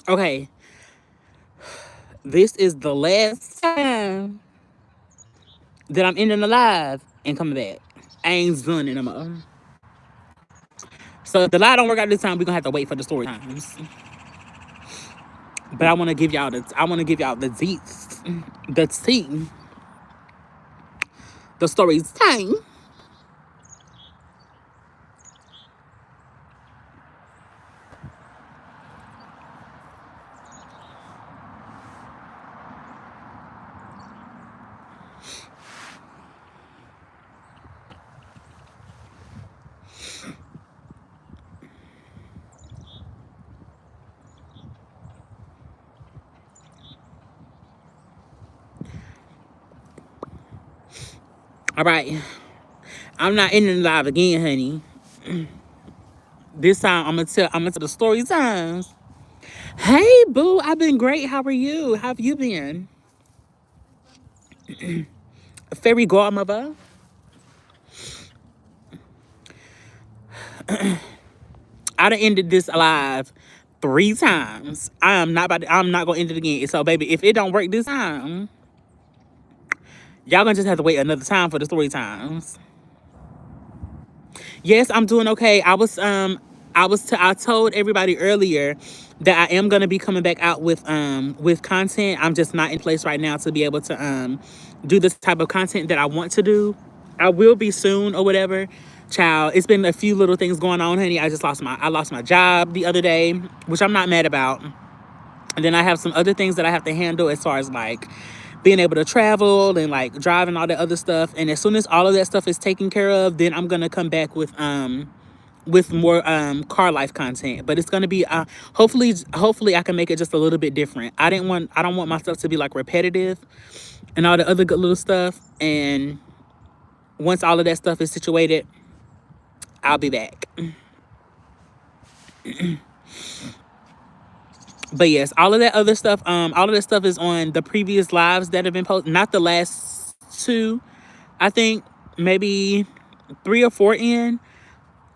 Okay, this is the last time that I'm ending the live and coming back. I ain't done it no more. So if the live don't work out this time, we're gonna have to wait for the story times. But I wanna give y'all the deets, the tea, the stories time. All right. I'm not ending the live again, honey. This time I'm gonna tell the story times. Hey boo, I've been great. How are you? How have you been? Fairy godmother. I done ended this live 3 times. I'm not gonna end it again. So baby, if it don't work this time, y'all gonna just have to wait another time for the story times. Yes, I'm doing okay. I told everybody earlier that I am gonna be coming back out with content. I'm just not in place right now to be able to do this type of content that I want to do. I will be soon or whatever. Child, it's been a few little things going on, honey. I lost my job the other day, which I'm not mad about. And then I have some other things that I have to handle as far as like being able to travel and like driving all that other stuff. And as soon as all of that stuff is taken care of, then I'm gonna come back with more car life content. But it's gonna be hopefully I can make it just a little bit different. I don't want my stuff to be like repetitive and all the other good little stuff. And once all of that stuff is situated, I'll be back. But yes, all of that stuff is on the previous lives that have been posted, not the last two. I think maybe 3 or 4 in.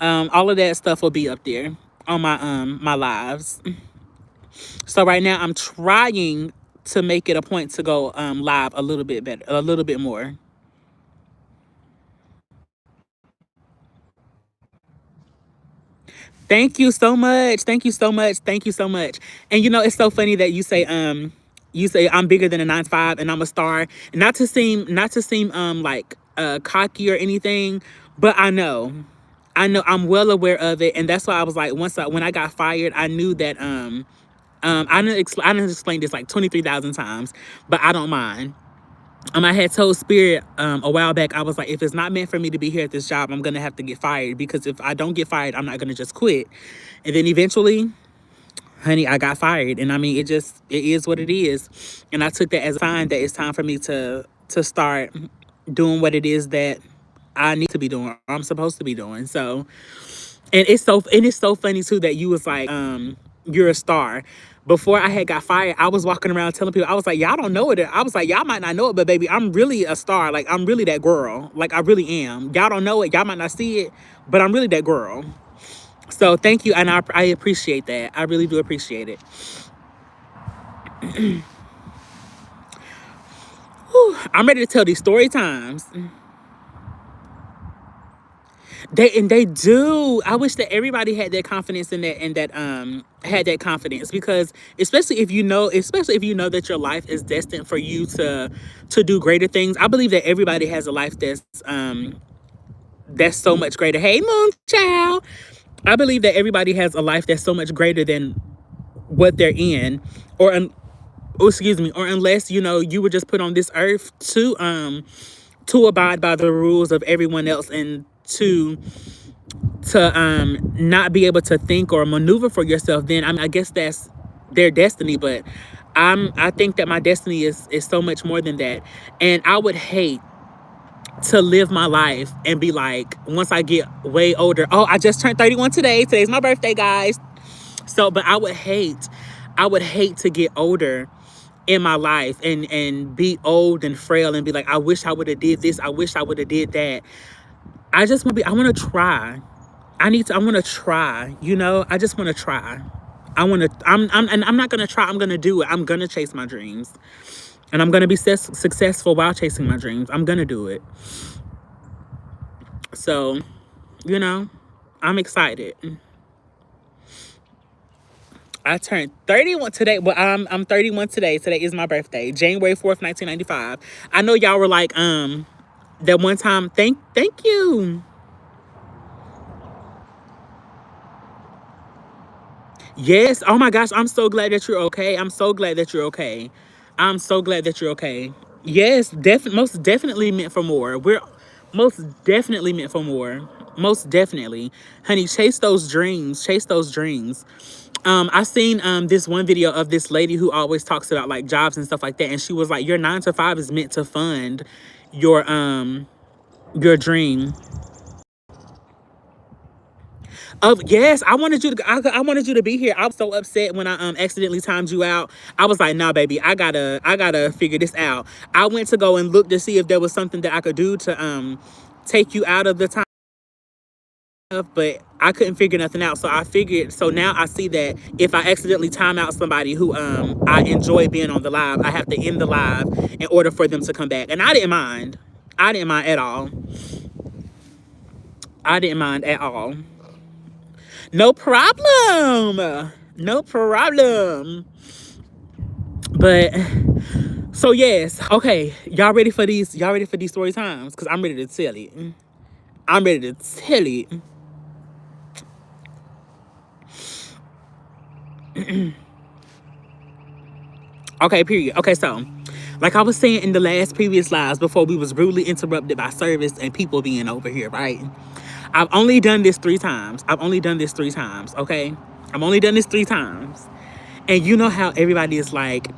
All of that stuff will be up there on my lives. So right now I'm trying to make it a point to go live a little bit better, a little bit more. Thank you so much. Thank you so much. Thank you so much. And you know, it's so funny that you say I'm bigger than a 9 to 5 and I'm a star. Not to seem like cocky or anything, but I know I'm well aware of it. And that's why I was like, when I got fired, I knew that I didn't explain this like 23,000 times, but I don't mind. I had told Spirit a while back, I was like, if it's not meant for me to be here at this job, I'm gonna have to get fired, because if I don't get fired, I'm not gonna just quit. And then eventually, honey, I got fired. And I mean, it is what it is. And I took that as a sign that it's time for me to start doing what it is that I need to be doing, or I'm supposed to be doing. So, and it's so funny too that you was like, you're a star. Before I had got fired, I was walking around telling people, I was like, y'all don't know it. I was like, y'all might not know it, but baby, I'm really a star. Like, I'm really that girl. Like, I really am. Y'all don't know it. Y'all might not see it, but I'm really that girl. So thank you. And I appreciate that. I really do appreciate it. Whew, I'm ready to tell these story times. They do. I wish that everybody had that confidence in that, and that had that confidence, because especially if you know that your life is destined for you to do greater things. I believe that everybody has a life that's so much greater. Hey Moon Child. I believe that everybody has a life that's so much greater than what they're in, or excuse me, or unless you were just put on this earth to abide by the rules of everyone else, and to not be able to think or maneuver for yourself. Then I guess that's their destiny. But I think that my destiny is so much more than that. And I would hate to live my life and be like, once I get way older, oh, I just turned 31 today. Today's my birthday, guys. So, but I would hate to get older in my life and be old and frail and be like, I wish I would have did this. I wish I would have did that. I want to try. I want to try, I just want to try. And I'm not gonna try. I'm gonna do it. I'm gonna chase my dreams, and I'm gonna be successful while chasing my dreams. I'm gonna do it. So, you know, I'm excited. I turned 31 today. Well, I'm 31 today. Today is my birthday, January 4th, 1995. I know y'all were like, that one time. Thank you. Yes. Oh my gosh, I'm so glad that you're okay. I'm so glad that you're okay. I'm so glad that you're okay. Yes, most definitely meant for more. We're most definitely meant for more. Most definitely. Honey, chase those dreams. Chase those dreams. I seen this one video of this lady who always talks about like jobs and stuff like that, and she was like, your 9 to 5 is meant to fund your dream. Oh yes, I wanted you to be here. I was so upset when I accidentally timed you out. I was like, nah, baby, I gotta figure this out. I went to go and look to see if there was something that I could do to take you out of the time, but I couldn't figure nothing out. So I figured. So now I see that if I accidentally time out somebody who I enjoy being on the live, I have to end the live in order for them to come back. And I didn't mind. I didn't mind at all. I didn't mind at all. No problem. No problem. But so yes, okay. Y'all ready for these? Y'all ready for these story times? Cause I'm ready to tell it. I'm ready to tell it. Okay, period. Okay, so like I was saying in the last previous lives before we was rudely interrupted by service and people being over here, right? I've only done this 3 times. I've only done this 3 times, okay? I've only done this 3 times. And you know how everybody is like,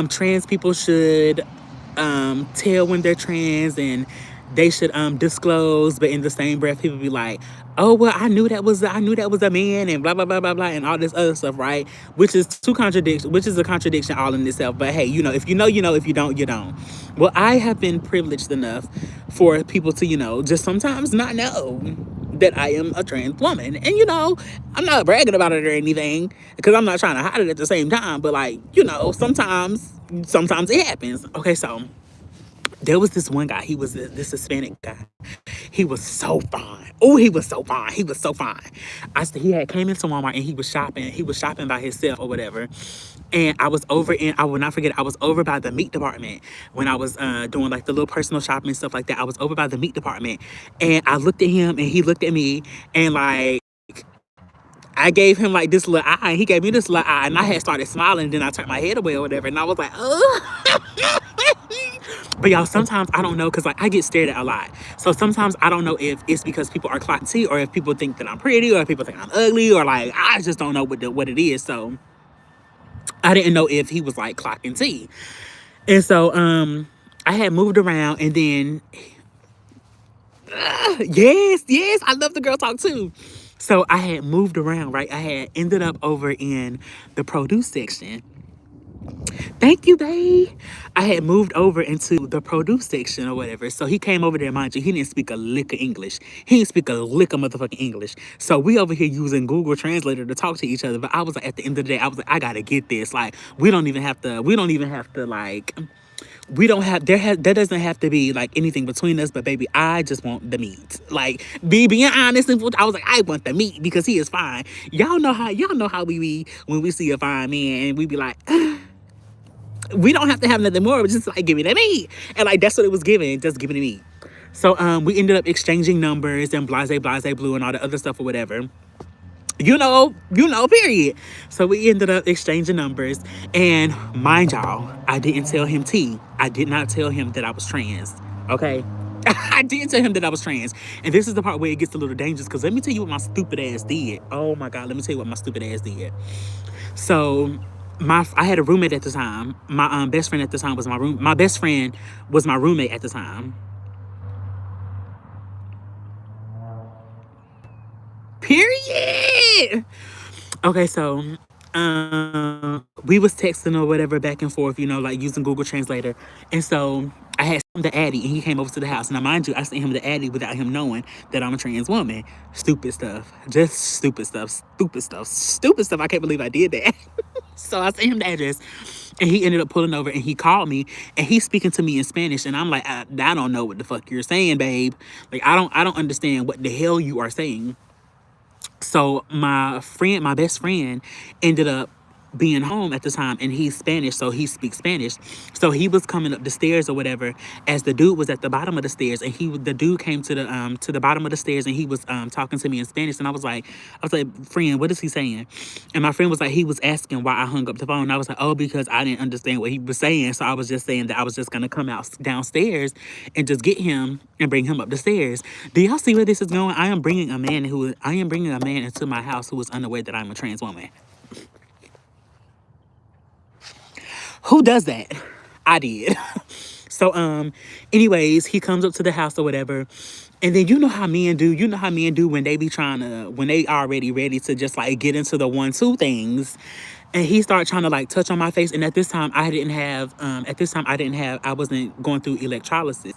trans people should tell when they're trans and they should disclose, but in the same breath people be like, oh well, I knew that was a man and blah blah blah blah blah and all this other stuff, right? Which is a contradiction all in itself. But hey, you know, if you know, you know, if you don't, you don't. Well, I have been privileged enough for people to, you know, just sometimes not know that I am a trans woman. And you know, I'm not bragging about it or anything because I'm not trying to hide it at the same time. But like, you know, sometimes it happens. Okay, so there was this one guy. He was this Hispanic guy. He was so fine. Oh, he was so fine. He was so fine. He had came into Walmart and he was shopping. He was shopping by himself or whatever. And I will not forget, I was over by the meat department when I was doing like the little personal shopping and stuff like that. I was over by the meat department and I looked at him and he looked at me and like, I gave him like this little eye and he gave me this little eye and I had started smiling and then I turned my head away or whatever and I was like, oh. But y'all, sometimes I don't know because like I get stared at a lot. So sometimes I don't know if it's because people are clocking T or if people think that I'm pretty or if people think I'm ugly or like I just don't know what it is. So I didn't know if he was like clocking T. And so I had moved around and then yes, I love the girl talk too. So I had moved around, right? I had ended up over in the produce section. Thank you, babe. I had moved over into the produce section or whatever. So he came over there, mind you, he didn't speak a lick of English. He didn't speak a lick of motherfucking English. So we over here using Google Translator to talk to each other. But I was like, at the end of the day, I was like, I gotta get this. Like, we don't even have to like, there doesn't have to be like anything between us, but baby, I just want the meat. Like, being honest, and I was like, I want the meat because he is fine. Y'all know how we be when we see a fine man and we be like, we don't have to have nothing more, but just like give me the meat. And like that's what it was giving, just giving me. So we ended up exchanging numbers and blase blue and all the other stuff or whatever. You know, period. So we ended up exchanging numbers. And mind y'all, I didn't tell him T. I did not tell him that I was trans. Okay? I didn't tell him that I was trans. And this is the part where it gets a little dangerous because let me tell you what my stupid ass did. Oh my God, let me tell you what my stupid ass did. So I had a roommate at the time. My best friend at the time was my best friend was my roommate at the time. Period. Okay, so we was texting or whatever back and forth, you know, like using Google Translator. And so I had sent him the Addy, and he came over to the house. Now, mind you, I sent him the Addy without him knowing that I'm a trans woman. Stupid stuff. Just stupid stuff. Stupid stuff. Stupid stuff. I can't believe I did that. So I sent him the address, and he ended up pulling over, and he called me, and he's speaking to me in Spanish, and I'm like, I don't know what the fuck you're saying, babe. Like, I don't understand what the hell you are saying. So my best friend, ended up being home at the time, and he's Spanish, so he speaks Spanish. So he was coming up the stairs or whatever, as the dude was at the bottom of the stairs, and the dude came to the bottom of the stairs, and he was talking to me in Spanish, and I was like, friend, what is he saying? And my friend was like, he was asking why I hung up the phone. And I was like, oh, because I didn't understand what he was saying, so I was just saying that I was just gonna come out downstairs and just get him and bring him up the stairs. Do y'all see where this is going? I am bringing a man into my house who is unaware that I'm a trans woman. Who does that? I did. So anyways, he comes up to the house or whatever. And then you know how men do. You know how men do when they be when they already ready to just like get into the 1-2 things. And he started trying to like touch on my face. And at this time I wasn't going through electrolysis.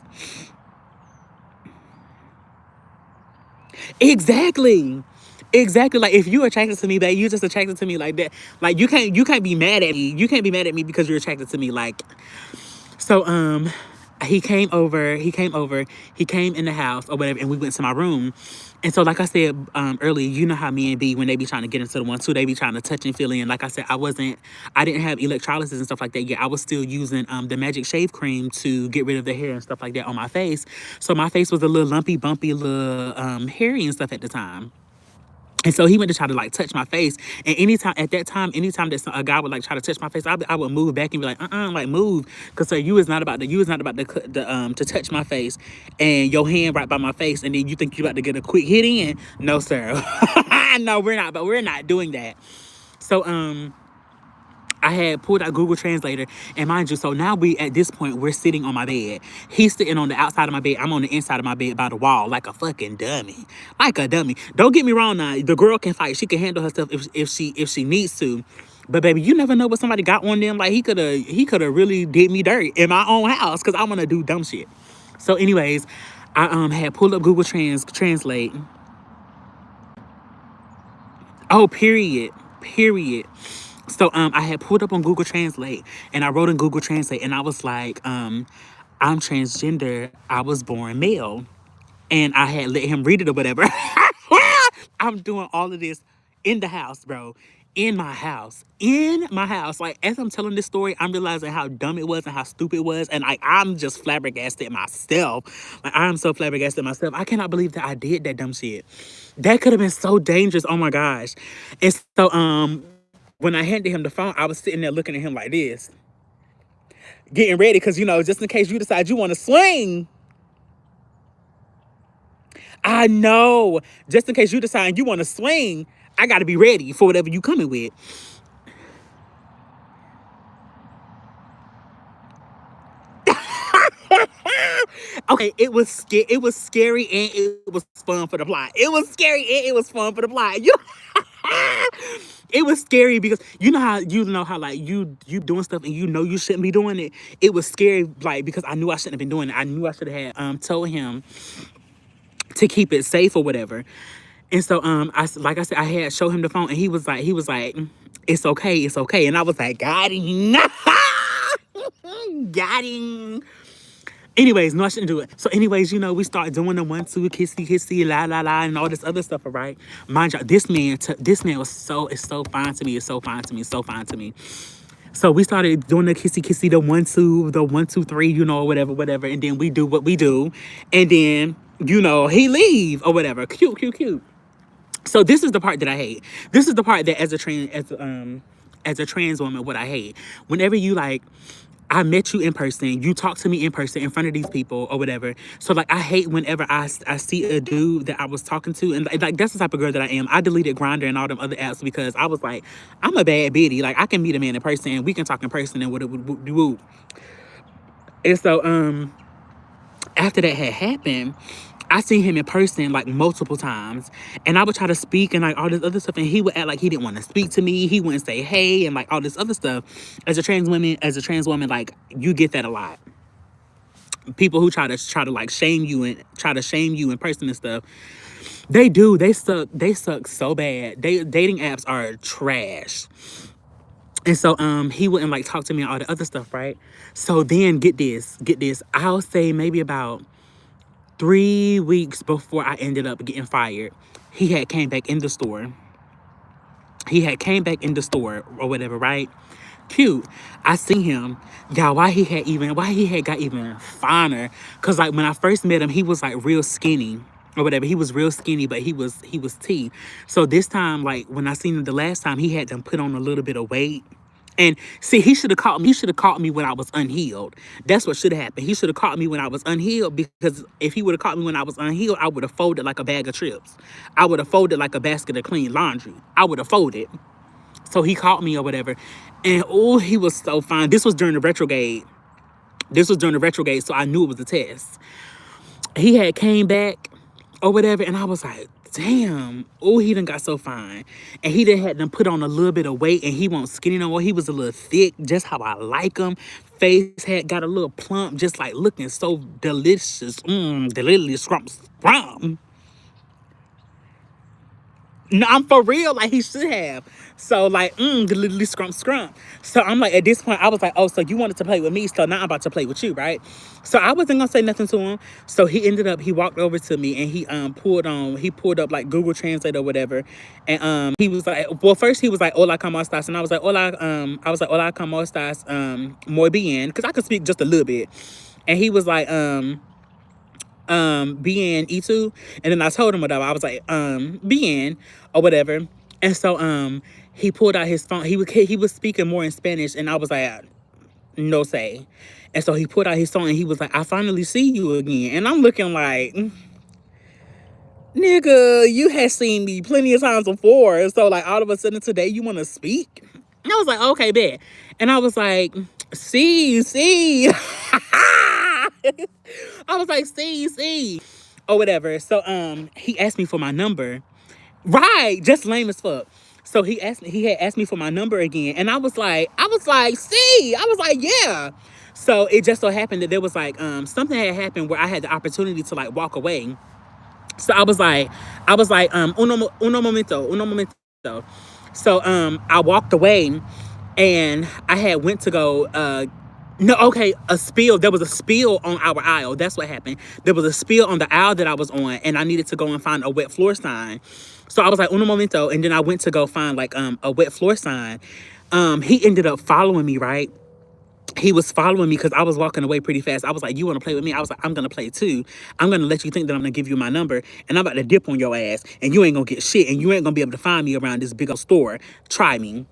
Exactly. Exactly. Like, if you're attracted to me, babe, you're just attracted to me like that. Like, you can't be mad at me. You can't be mad at me because you're attracted to me. Like, so he came in the house or whatever, and we went to my room. And so, like I said earlier, you know how men be when they be trying to get into the 1-2, they be trying to touch and feel in. Like I said, I didn't have electrolysis and stuff like that yet. I was still using the Magic Shave Cream to get rid of the hair and stuff like that on my face. So my face was a little lumpy, bumpy, little hairy and stuff at the time. And so he went to try to like touch my face. And anytime that a guy would like try to touch my face, I would move back and be like, like move. Cause so you is not about to touch my face and your hand right by my face. And then you think you about to get a quick hit in. No, sir. No, we're not, but we're not doing that. So, I had pulled out Google Translator, and mind you, so now at this point, we're sitting on my bed. He's sitting on the outside of my bed. I'm on the inside of my bed by the wall, like a fucking dummy. Like a dummy. Don't get me wrong now. The girl can fight. She can handle herself if she needs to. But baby, you never know what somebody got on them. Like, he could have really did me dirt in my own house because I want to do dumb shit. So anyways, I had pulled up Google Translate. Oh, period. Period. So I had pulled up on Google Translate, and I wrote in Google Translate, and I was like, I'm transgender. I was born male. And I had let him read it or whatever. I'm doing all of this in the house, bro. In my house. In my house. Like, as I'm telling this story, I'm realizing how dumb it was and how stupid it was. And like, I'm just flabbergasted myself. Like, I'm so flabbergasted myself. I cannot believe that I did that dumb shit. That could have been so dangerous. Oh my gosh. And so when I handed him the phone, I was sitting there looking at him like this, getting ready, because, just in case you decide you want to swing. I know. Just in case you decide you want to swing, I got to be ready for whatever you coming with. Okay, it was scary and it was fun for the plot. It was scary and it was fun for the plot. It was scary because you know how like you doing stuff and you shouldn't be doing it. It was scary, like, because I knew I shouldn't have been doing it. I knew I should have had told him to keep it safe or whatever. And so like I said, I had showed him the phone, and he was like, it's okay. And I was like, got him. Got him. Anyways, no, I shouldn't do it. So anyways, we start doing the 1-2, kissy, la, la, la, and all this other stuff, all right? Mind you, this man is so fine to me. It's so fine to me. It's so fine to me. So we started doing the kissy, the 1-2, the 1-2-3, whatever. And then we do what we do. And then, he leave or whatever. Cute. So this is the part that I hate. This is the part that as a trans woman, what I hate. Whenever you like, I met you in person, you talk to me in person in front of these people or whatever. So like, I hate whenever I see a dude that I was talking to, and like, that's the type of girl that I am. I deleted Grindr and all them other apps because I was like, I'm a bad bitty. Like, I can meet a man in person and we can talk in person and woo. And so after that had happened, I seen him in person like multiple times, and I would try to speak and like all this other stuff, and he would act like he didn't want to speak to me. He wouldn't say hey and like all this other stuff. As a trans woman, like, you get that a lot. people who try to like shame you and try to shame you in person and stuff. They suck so bad. Dating apps are trash. And so he wouldn't like talk to me and all the other stuff, right? So then get this. I'll say maybe about 3 weeks before I ended up getting fired, he had came back in the store. He had came back in the store or whatever, right? Cute. I seen him. Y'all, why he had got even finer. Cause like when I first met him, he was like real skinny or whatever. He was real skinny, but he was T. So this time, like when I seen him the last time, he had them put on a little bit of weight. And see, he should have caught me. He should have caught me when I was unhealed. That's what should have happened. He should have caught me when I was unhealed, because if he would have caught me when I was unhealed, I would have folded like a bag of chips. I would have folded like a basket of clean laundry. I would have folded. So he caught me or whatever. And oh, he was so fine. This was during the retrograde. So I knew it was a test. He had came back or whatever, and I was like, damn, oh, he done got so fine. And he done had them put on a little bit of weight, and he wasn't skinny no more. He was a little thick, just how I like him. Face had got a little plump, just like looking so delicious. Delicious scrump. No, I'm for real, like he should have. So like, literally scrump. So I'm like, at this point, I was like, oh, so you wanted to play with me, so now I'm about to play with you, right? So I wasn't gonna say nothing to him. So he walked over to me and he pulled up like Google Translate or whatever. And he was like, well, first he was like, hola, ¿cómo estás? And hola, ¿cómo estás? Muy bien, because I could speak just a little bit. And he was like, bien E2, and then I told him whatever. I was like, bien or whatever. And so he pulled out his phone. He was speaking more in Spanish, and I was like, no say. And so he pulled out his phone and he was like, I finally see you again. And I'm looking like, nigga, you had seen me plenty of times before. So like all of a sudden today you want to speak? And I was like, okay, bet. And I was like, see. I was like, see, or whatever. So he asked me for my number. Right, just lame as fuck. So he had asked me for my number again, and I was like, see, I was like, yeah. So it just so happened that there was like something had happened where I had the opportunity to like walk away. So I was like, uno momento. So I walked away, and I had went to go no, okay, a spill. There was a spill on our aisle. That's what happened. There was a spill on the aisle that I was on, and I needed to go and find a wet floor sign. So I was like, uno momento, and then I went to go find like a wet floor sign. He ended up following me, right? He was following me because I was walking away pretty fast. I was like, you want to play with me? I was like, I'm going to play too. I'm going to let you think that I'm going to give you my number, and I'm about to dip on your ass, and you ain't going to get shit, and you ain't going to be able to find me around this big old store. Try me.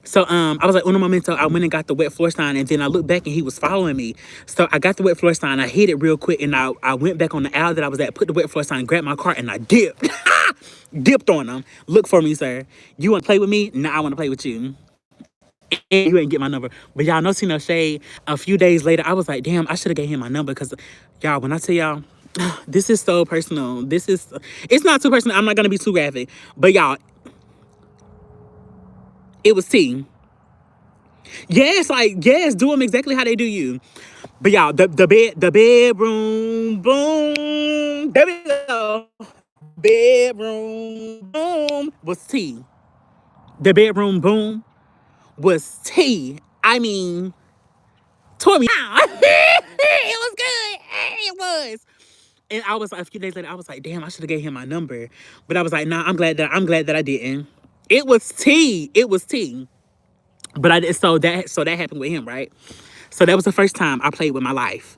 So I was like, uno momento. I went and got the wet floor sign, and then I looked back and he was following me. So I got the wet floor sign, I hit it real quick, and I went back on the aisle that I was at, put the wet floor sign, grabbed my cart, and I dipped. Dipped on him. Look for me, sir. You want to play with me? Nah, I want to play with you. And you ain't get my number. But y'all, no see no shade. A few days later, I was like, damn, I should have gave him my number, because y'all, when I tell y'all, this is so personal. It's not too personal. I'm not going to be too graphic. But y'all, it was T. Yes, like, yes, do them exactly how they do you. But y'all, the bedroom, boom, there we go. Bedroom, boom, was T. The bedroom, boom, was T. I mean, tore me down. It was good. It was. And I was like, a few days later, I was like, damn, I should have gave him my number. But I was like, nah, I'm glad that I didn't. It was T. But so that happened with him, right? So that was the first time I played with my life,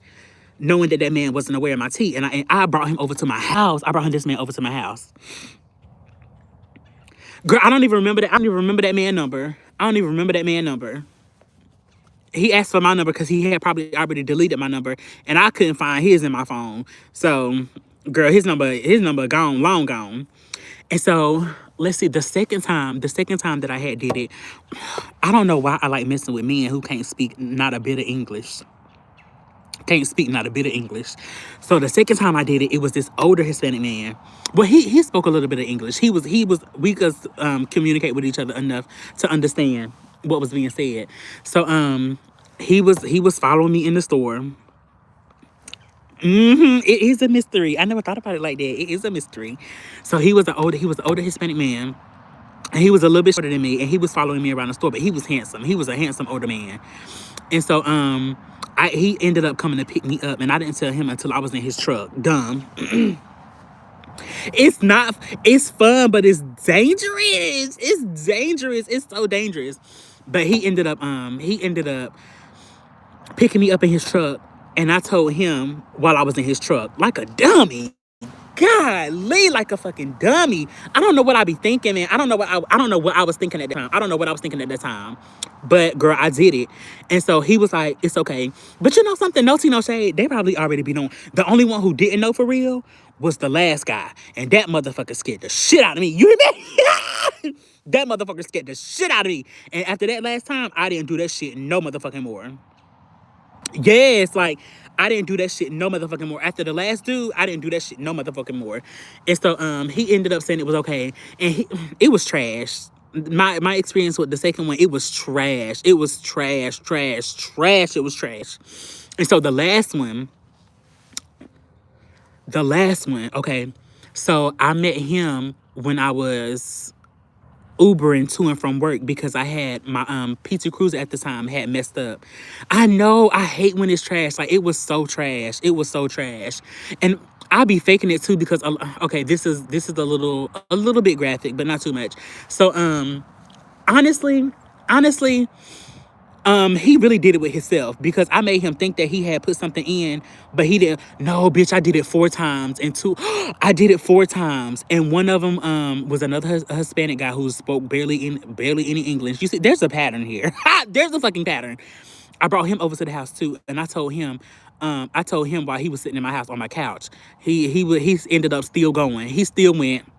knowing that man wasn't aware of my tea. And I brought him over to my house. I brought this man over to my house. Girl, I don't even remember that. I don't even remember that man number. He asked for my number because he had probably already deleted my number, and I couldn't find his in my phone. So, girl, his number gone, long gone. And so, let's see, the second time that I had did it, I don't know why I like messing with men who can't speak not a bit of English. So the second time I did it, it was this older Hispanic man. Well, he spoke a little bit of English. We could communicate with each other enough to understand what was being said. So he was following me in the store. It is a mystery. I never thought about it like that. It is a mystery. So he was an older Hispanic man, and he was a little bit shorter than me, and he was following me around the store, but he was handsome. He was a handsome older man. And so he ended up coming to pick me up, and I didn't tell him until I was in his truck. Dumb. It's not. It's fun, but it's dangerous. It's dangerous. It's so dangerous. But he ended up picking me up in his truck, and I told him while I was in his truck, like a dummy. Golly, like a fucking dummy. I don't know what I be thinking, man. I don't know what I was thinking at the time. I don't know what I was thinking at the time. But girl, I did it. And so he was like, it's okay. But you know something, no tea, no shade. They probably already be known. The only one who didn't know for real was the last guy. And that motherfucker scared the shit out of me. You hear me? That motherfucker scared the shit out of me. And after that last time, I didn't do that shit no motherfucking more. Yes, like I didn't do that shit no motherfucking more. After the last dude, I didn't do that shit no motherfucking more. And so he ended up saying it was okay. And it was trash. My experience with the second one, it was trash. It was trash, trash, trash. It was trash. And so the last one, okay. So I met him when I was Ubering to and from work because I had my PT Cruiser at the time had messed up. I know I hate when it's trash. Like it was so trash. It was so trash. And I be faking it too because okay, this is a little bit graphic, but not too much. So honestly, he really did it with himself because I made him think that he had put something in, but he didn't. No, bitch, I did it 4 times, and two, I did it 4 times, and one of them was another Hispanic guy who spoke barely any English. You see, there's a pattern here. There's a fucking pattern. I brought him over to the house too, and I told him while he was sitting in my house on my couch, he ended up still going. He still went.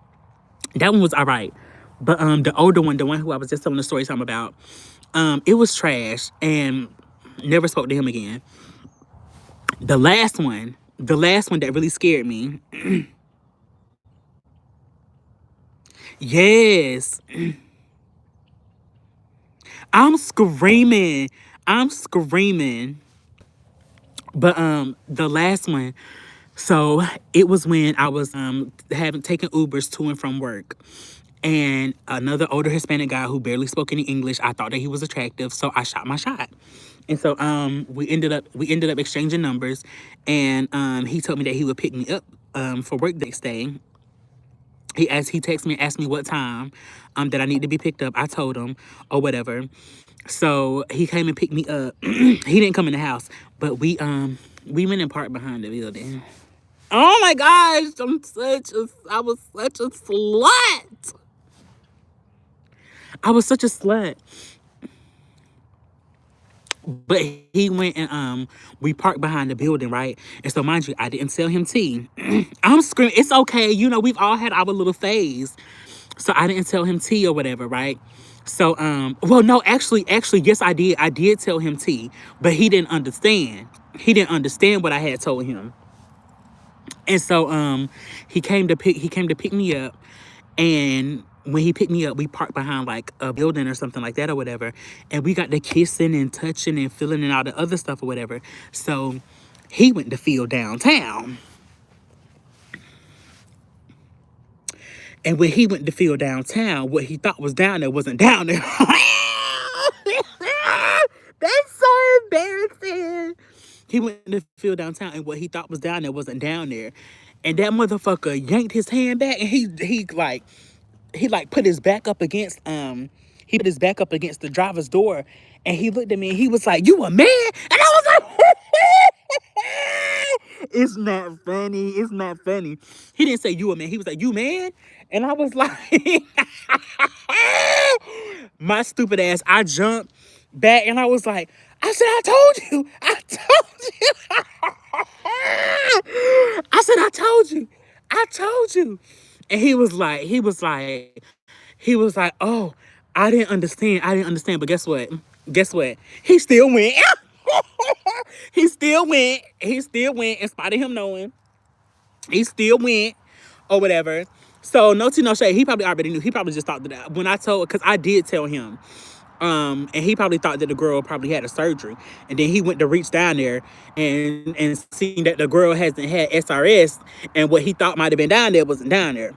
That one was all right. But the older one, the one who I was just telling the story time about, it was trash and never spoke to him again. The last one that really scared me. Yes. I'm screaming. I'm screaming. But the last one, so it was when I was having taken Ubers to and from work. And another older Hispanic guy who barely spoke any English, I thought that he was attractive, so I shot my shot. And so we ended up exchanging numbers, and he told me that he would pick me up for work the next day. He texted me, asked me what time that I need to be picked up. I told him or whatever. So he came and picked me up. He didn't come in the house, but we went and parked behind the building. Oh my gosh, I was such a slut. I was such a slut. But he went and we parked behind the building, right? And so mind you, I didn't tell him tea. I'm screaming, it's okay. You know, we've all had our little phase. So I didn't tell him tea or whatever, right? So well no, actually, yes, I did. I did tell him tea, but he didn't understand. He didn't understand what I had told him. And so he came to pick me up, and when he picked me up, we parked behind like a building or something like that or whatever, and we got to kissing and touching and feeling and all the other stuff or whatever. So he went to feel downtown, and when he went to feel downtown, what he thought was down there wasn't down there. That's so embarrassing. He went to feel downtown, and what he thought was down there wasn't down there. And that motherfucker yanked his hand back, and he put his back up against the driver's door, and he looked at me and he was like, "You a man?" And I was like, "It's not funny. It's not funny." He didn't say you a man. He was like, "You man?" And I was like, my stupid ass. I jumped back and I was like, I said, "I told you. I told you." I said, "I told you. I told you." And he was like, "Oh, I didn't understand. I didn't understand." But guess what? Guess what? He still went. He still went. He still went, in spite of him knowing. He still went, or whatever. So no tea, no shade. He probably already knew. He probably just thought that when I told, because I did tell him. And he probably thought that the girl probably had a surgery, and then he went to reach down there and seen that the girl hasn't had SRS, and what he thought might have been down there wasn't down there.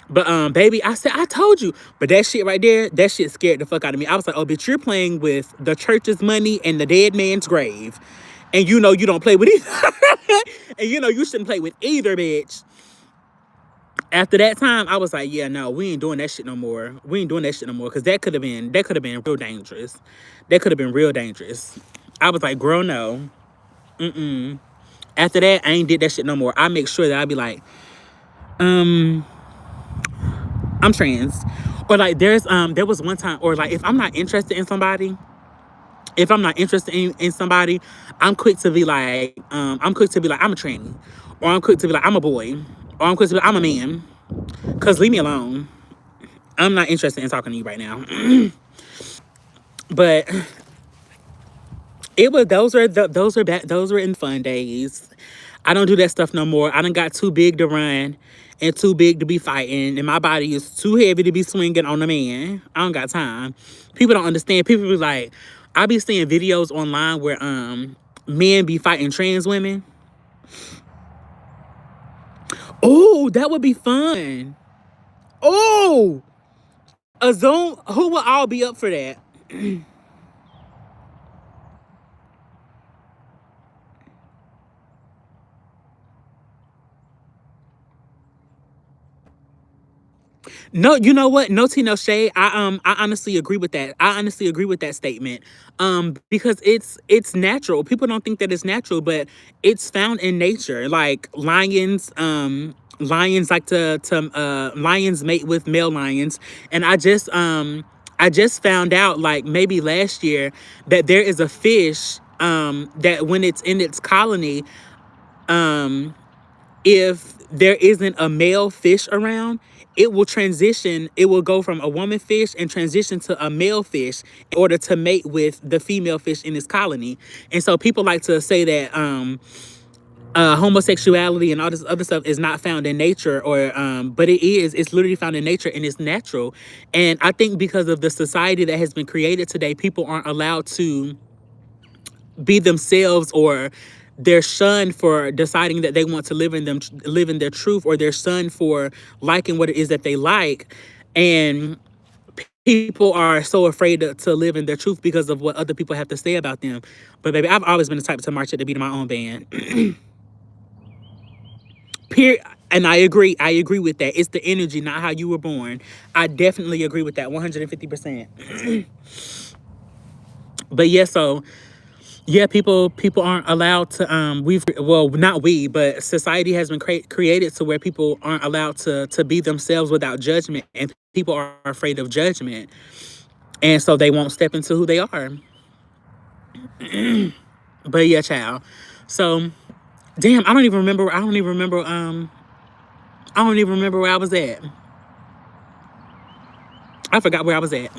But baby, I said I told you. But that shit right there, that shit scared the fuck out of me. I was like, oh bitch, you're playing with the church's money and the dead man's grave, and you know you don't play with either, and you know you shouldn't play with either, bitch. After that time, I was like, yeah, no, we ain't doing that shit no more. We ain't doing that shit no more. Cause that could have been real dangerous. That could have been real dangerous. I was like, girl, no. Mm-mm. After that, I ain't did that shit no more. I make sure that I be like, um, I'm trans. Or like there was one time, or like if I'm not interested in somebody, in somebody, I'm quick to be like, I'm a tranny. Or I'm quick to be like, I'm a boy. Or I'm quick to be like, I'm a man. Cause leave me alone. I'm not interested in talking to you right now. But it was those were in fun days. I don't do that stuff no more. I done got too big to run and too big to be fighting, and my body is too heavy to be swinging on a man. I don't got time. People don't understand. People be like, I be seeing videos online where men be fighting trans women. Oh, that would be fun. Oh, a Zoom. Who will all be up for that? No, you know what? No tea, no shade. I honestly agree with that. I honestly agree with that statement. Because it's natural. People don't think that it's natural, but it's found in nature. Like lions like to lions mate with male lions, and I just found out like maybe last year that there is a fish that when it's in its colony, um if there isn't a male fish around, it will go from a woman fish and transition to a male fish in order to mate with the female fish in its colony. And so people like to say that homosexuality and all this other stuff is not found in nature, or but it's literally found in nature and it's natural. And I think because of the society that has been created today, people aren't allowed to be themselves, or they're shunned for deciding that they want to live in their truth, or they're shunned for liking what it is that they like. And people are so afraid to live in their truth because of what other people have to say about them. But baby, I've always been the type to march at the beat of my own band. Period. And I agree with that. It's the energy, not how you were born. I definitely agree with that 150%. But yeah, so yeah, people aren't allowed to we've well, not we, but society has been created to where people aren't allowed to be themselves without judgment, and people are afraid of judgment, and so they won't step into who they are. But yeah, child. So damn, I don't even remember where I was at. I forgot where I was at.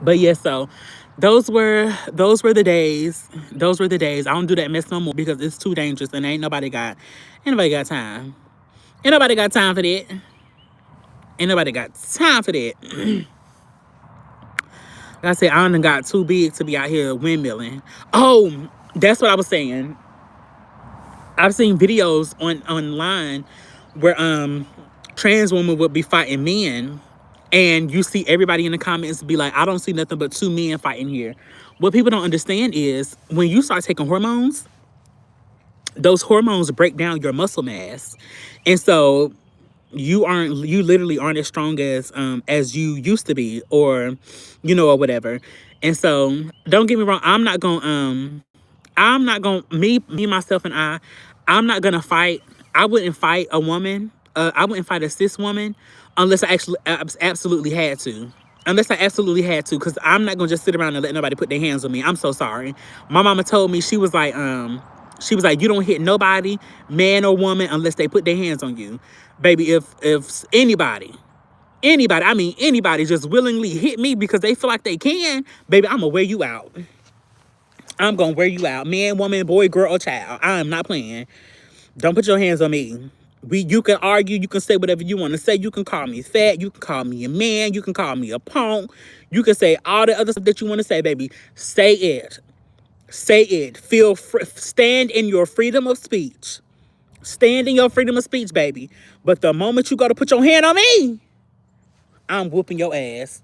But yeah, so those were the days. Those were the days. I don't do that mess no more because it's too dangerous, and ain't nobody got time. Ain't nobody got time for that. Ain't nobody got time for that. Like I said, I done got too big to be out here windmilling. Oh, that's what I was saying. I've seen videos online where trans women would be fighting men, and you see everybody in the comments be like, I don't see nothing but two men fighting here. What people don't understand is when you start taking hormones, those hormones break down your muscle mass. And so you literally aren't as you used to be, or or whatever. And so don't get me wrong, me myself and I'm not gonna fight. I wouldn't fight a woman. I wouldn't fight a cis woman unless I actually absolutely had to. Unless I absolutely had to, because I'm not gonna just sit around and let nobody put their hands on me. I'm so sorry. My mama told me, she was like, you don't hit nobody, man or woman, unless they put their hands on you. Baby, if anybody, I mean anybody, just willingly hit me because they feel like they can, baby, I'm gonna wear you out. I'm gonna wear you out. Man, woman, boy, girl, or child. I am not playing. Don't put your hands on me. You can argue, you can say whatever you want to say. You can call me fat, you can call me a man, you can call me a punk, you can say all the other stuff that you want to say, baby. Say it. Say it. Stand in your freedom of speech. Stand in your freedom of speech, baby. But the moment you go to put your hand on me, I'm whooping your ass.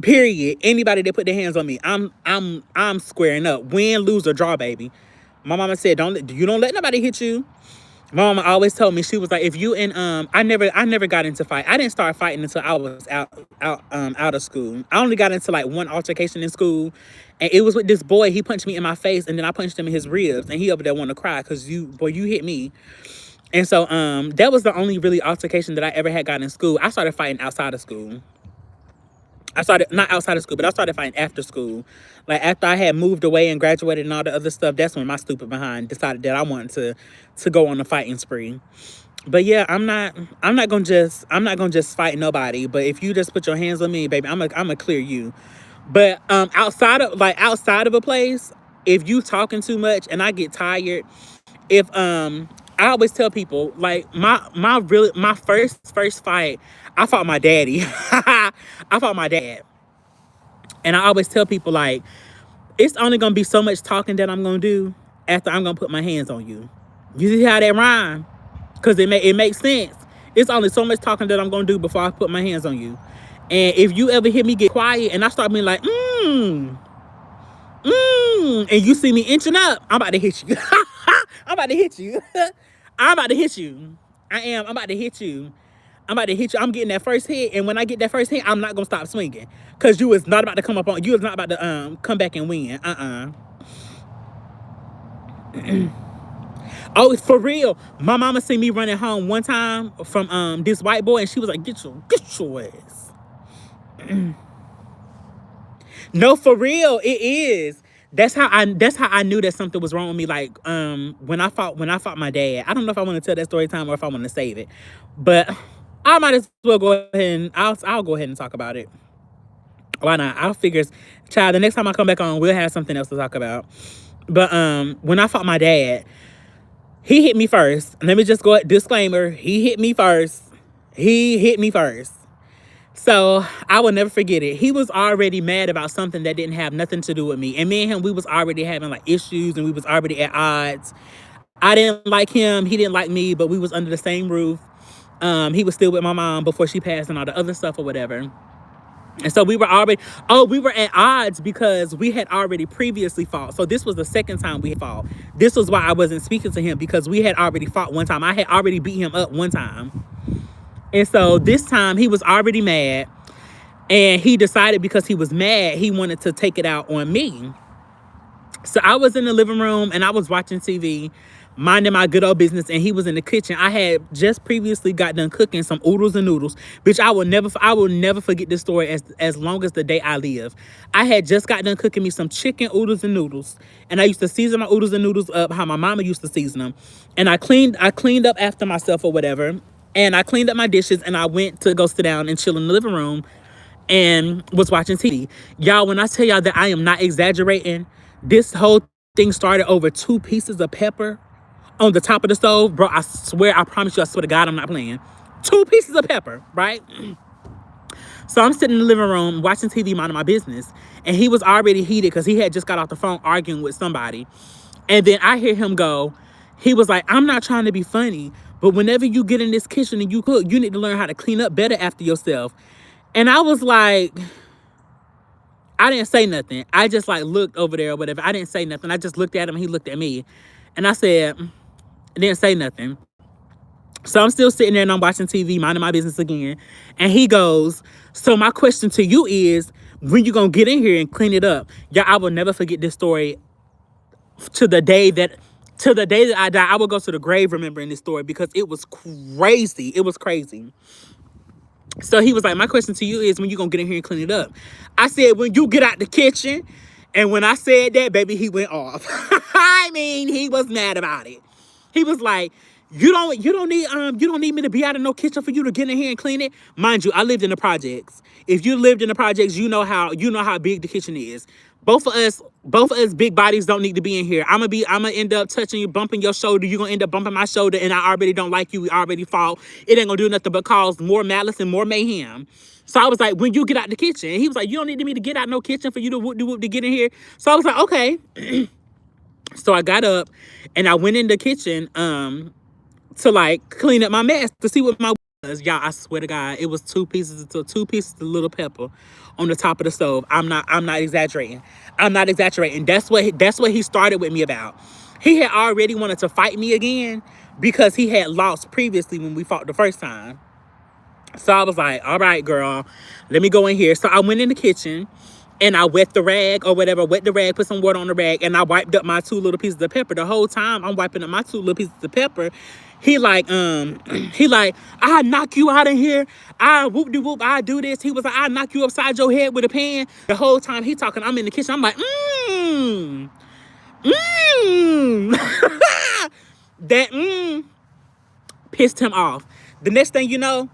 Period. Anybody that put their hands on me, I'm squaring up. Win, lose, or draw, baby. My mama said, don't let nobody hit you. My mama always told me, she was like, if you and I never got into fight. I didn't start fighting until I was out of school. I only got into like one altercation in school, and it was with this boy. He punched me in my face, and then I punched him in his ribs, and he over there wanted to cry because you hit me. And so that was the only really altercation that I ever had gotten in school. I started fighting outside of school. I started not outside of school, but I started fighting after school. Like after I had moved away and graduated and all the other stuff, that's when my stupid behind decided that I wanted to go on a fighting spree. But yeah, I'm not gonna just fight nobody. But if you just put your hands on me, baby, I'm gonna clear you. But outside of a place, if you talking too much and I get tired, if I always tell people, like, my first fight, I fought my daddy. I fought my dad. And I always tell people, like, it's only gonna be so much talking that I'm gonna do after I'm gonna put my hands on you. You see how that rhyme? Because it makes sense. It's only so much talking that I'm gonna do before I put my hands on you. And if you ever hear me get quiet and I start being like, and you see me inching up, I'm about to hit you. I'm about to hit you. I'm about to hit you. I am. I'm about to hit you. I'm about to hit you. I'm getting that first hit, and when I get that first hit, I'm not gonna stop swinging, cause you is not about to come up on. You is not about to come back and win. Oh, for real. My mama seen me running home one time from this white boy, and she was like, "Get your ass." No, for real, it is. That's how I knew that something was wrong with me. Like when I fought my dad. I don't know if I want to tell that story time or if I want to save it, but I might as well go ahead and I'll go ahead and talk about it. Why not? I figures, child, the next time I come back on, we'll have something else to talk about. But when I fought my dad, he hit me first. Let me just go, disclaimer, he hit me first. He hit me first. So I will never forget it. He was already mad about something that didn't have nothing to do with me. And me and him, we was already having like issues, and we was already at odds. I didn't like him. He didn't like me, but we was under the same roof. He was still with my mom before she passed and all the other stuff or whatever. And so we were at odds because we had already previously fought. So this was the second time we fought. This was why I wasn't speaking to him, because we had already fought one time. I had already beat him up one time. And so this time he was already mad, and he decided because he was mad, he wanted to take it out on me. So I was in the living room and I was watching TV, minding my good old business, and he was in the kitchen. I had just previously got done cooking some oodles and noodles, bitch. I will never forget this story as long as the day I live. I had just got done cooking me some chicken oodles and noodles, and I used to season my oodles and noodles up how my mama used to season them. And I cleaned up after myself or whatever, and I cleaned up my dishes, and I went to go sit down and chill in the living room and was watching TV. Y'all, when I tell y'all that I am not exaggerating, this whole thing started over 2 pieces of pepper on the top of the stove. Bro, I swear, I promise you, I swear to God, I'm not playing. 2 pieces of pepper, right? So I'm sitting in the living room watching TV, minding my business. And he was already heated because he had just got off the phone arguing with somebody. And then I hear him go, he was like, I'm not trying to be funny, but whenever you get in this kitchen and you cook, you need to learn how to clean up better after yourself. And I was like, I didn't say nothing. I just like looked over there or whatever. I didn't say nothing. I just looked at him. He looked at me. And I said, I didn't say nothing. So I'm still sitting there and I'm watching TV, minding my business again. And he goes, so my question to you is, when you gonna get in here and clean it up? Yeah, I will never forget this story to the day that I die. I will go to the grave remembering this story because it was crazy. It was crazy. So he was like, my question to you is, when you gonna get in here and clean it up? I said, when you get out the kitchen. And when I said that, baby, he went off. I mean, he was mad about it. He was like, you don't need me to be out in no kitchen for you to get in here and clean it. Mind you, I lived in the projects. If you lived in the projects, you know how big the kitchen is. both of us big bodies don't need to be in here. I'm gonna end up touching you, bumping your shoulder. You're gonna end up bumping my shoulder, and I already don't like you. We already fought. It ain't gonna do nothing but cause more malice and more mayhem. So I was like, when you get out the kitchen, and he was like, you don't need me to get out no kitchen for you to whoop de whoop to get in here. So I was like, okay. So I got up and I went in the kitchen to like clean up my mess to see what my was. Y'all, I swear to God, it was two pieces of little pepper on the top of the stove. I'm not exaggerating. I'm not exaggerating. That's what he started with me about. He had already wanted to fight me again because he had lost previously when we fought the first time. So I was like, all right, girl, let me go in here. So I went in the kitchen and I wet the rag or whatever, wet the rag, put some water on the rag, and I wiped up my two little pieces of pepper. The whole time I'm wiping up my two little pieces of pepper, he like, I knock you out of here. I whoop de whoop, I do this. He was like, I knock you upside your head with a pan. The whole time he talking, I'm in the kitchen. I'm like, that pissed him off. The next thing you know,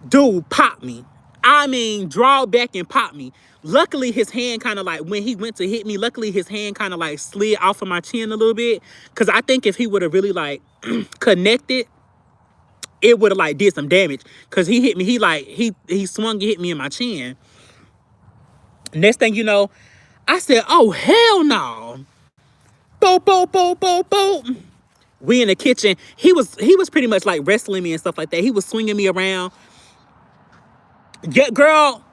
dude popped me. I mean, draw back and pop me. Luckily, his hand kind of like, when he went to hit me, luckily his hand kind of like slid off of my chin a little bit. Because I think if he would have really like connected, it would have like did some damage. Because he hit me, he swung and hit me in my chin. Next thing you know, I said, oh, hell no. Boop, boop, boop, boop, boop. We in the kitchen. He was pretty much like wrestling me and stuff like that. He was swinging me around. Yeah, girl.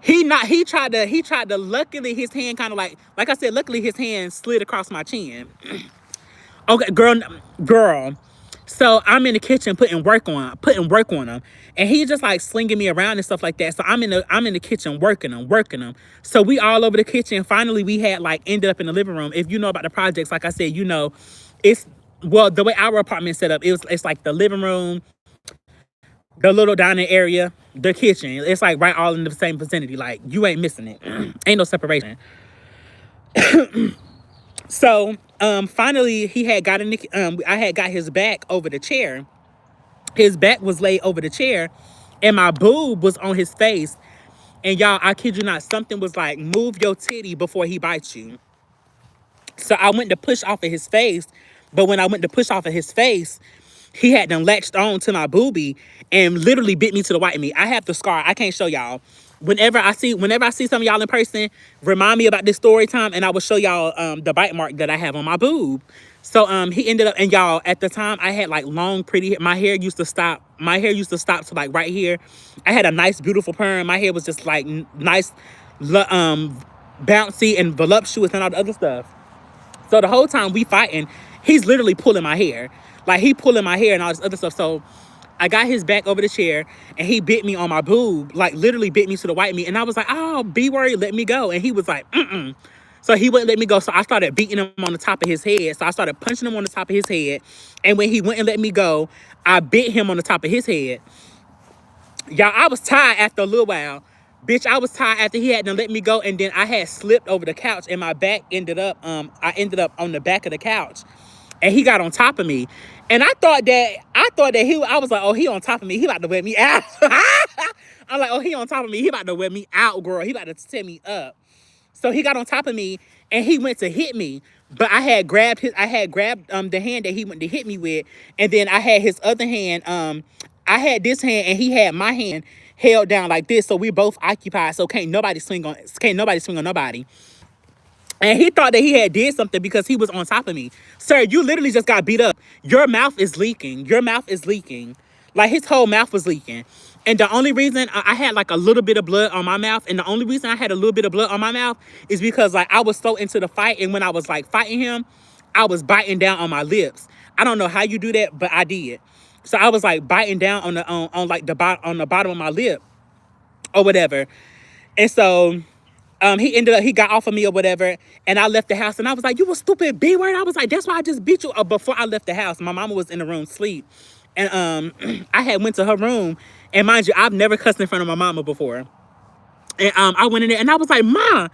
He tried to, luckily his hand kind of like I said, luckily his hand slid across my chin. Okay, girl. So I'm in the kitchen putting work on him. And he just like slinging me around and stuff like that. So I'm in the kitchen working him. So we all over the kitchen. Finally, we had like ended up in the living room. If you know about the projects, like I said, you know, it's, well, the way our apartment set up, it's like the living room, the little dining area, the kitchen. It's like right all in the same vicinity. Like you ain't missing it. Ain't no separation. So finally he had got in the I had got his back over the chair. His back was laid over the chair and my boob was on his face. And y'all, I kid you not, something was like, move your titty before he bites you. So I went to push off of his face, but when I went to push off of his face, he had them latched on to my boobie and literally bit me to the white meat. I have the scar. I can't show y'all. Whenever I see some of y'all in person, remind me about this story time, and I will show y'all the bite mark that I have on my boob. So he ended up, and y'all, at the time I had like long, pretty hair. My hair used to stop. To like right here. I had a nice, beautiful perm. My hair was just like nice, bouncy and voluptuous and all the other stuff. So the whole time we fighting, he's literally pulling my hair. Like he pulling my hair and all this other stuff. So I got his back over the chair and he bit me on my boob, like literally bit me to the white meat. And I was like, oh, be worried, let me go. And he was like, mm-mm. So he wouldn't let me go. So I started beating him on the top of his head. So I started punching him on the top of his head. And when he wouldn't let me go, I bit him on the top of his head. Y'all, I was tired after a little while. Bitch, I was tired after he had to let me go, and then I had slipped over the couch and my back ended up, I ended up on the back of the couch. And he got on top of me. And I thought that I was like, oh, he on top of me. He about to wear me out. I'm like, oh, he on top of me. He about to wear me out, girl. He about to tear me up. So he got on top of me and he went to hit me. But I had grabbed the hand that he went to hit me with. And then I had his other hand, I had this hand and he had my hand held down like this. So we both occupied. So can't nobody swing on nobody. And he thought that he had did something because he was on top of me. Sir, you literally just got beat up. Your mouth is leaking. Your mouth is leaking. Like his whole mouth was leaking. And the only reason I had like a little bit of blood on my mouth, and the only reason I had a little bit of blood on my mouth is because like I was so into the fight, and when I was like fighting him, I was biting down on my lips. I don't know how you do that, but I did. So I was like biting down on the bottom of my lip or whatever. And so he got off of me or whatever, and I left the house, and I was like, you a stupid B-word. I was like, that's why I just beat you. Before I left the house, my mama was in the room asleep, and I had went to her room, and mind you, I've never cussed in front of my mama before. And I went in there, and I was like, Ma,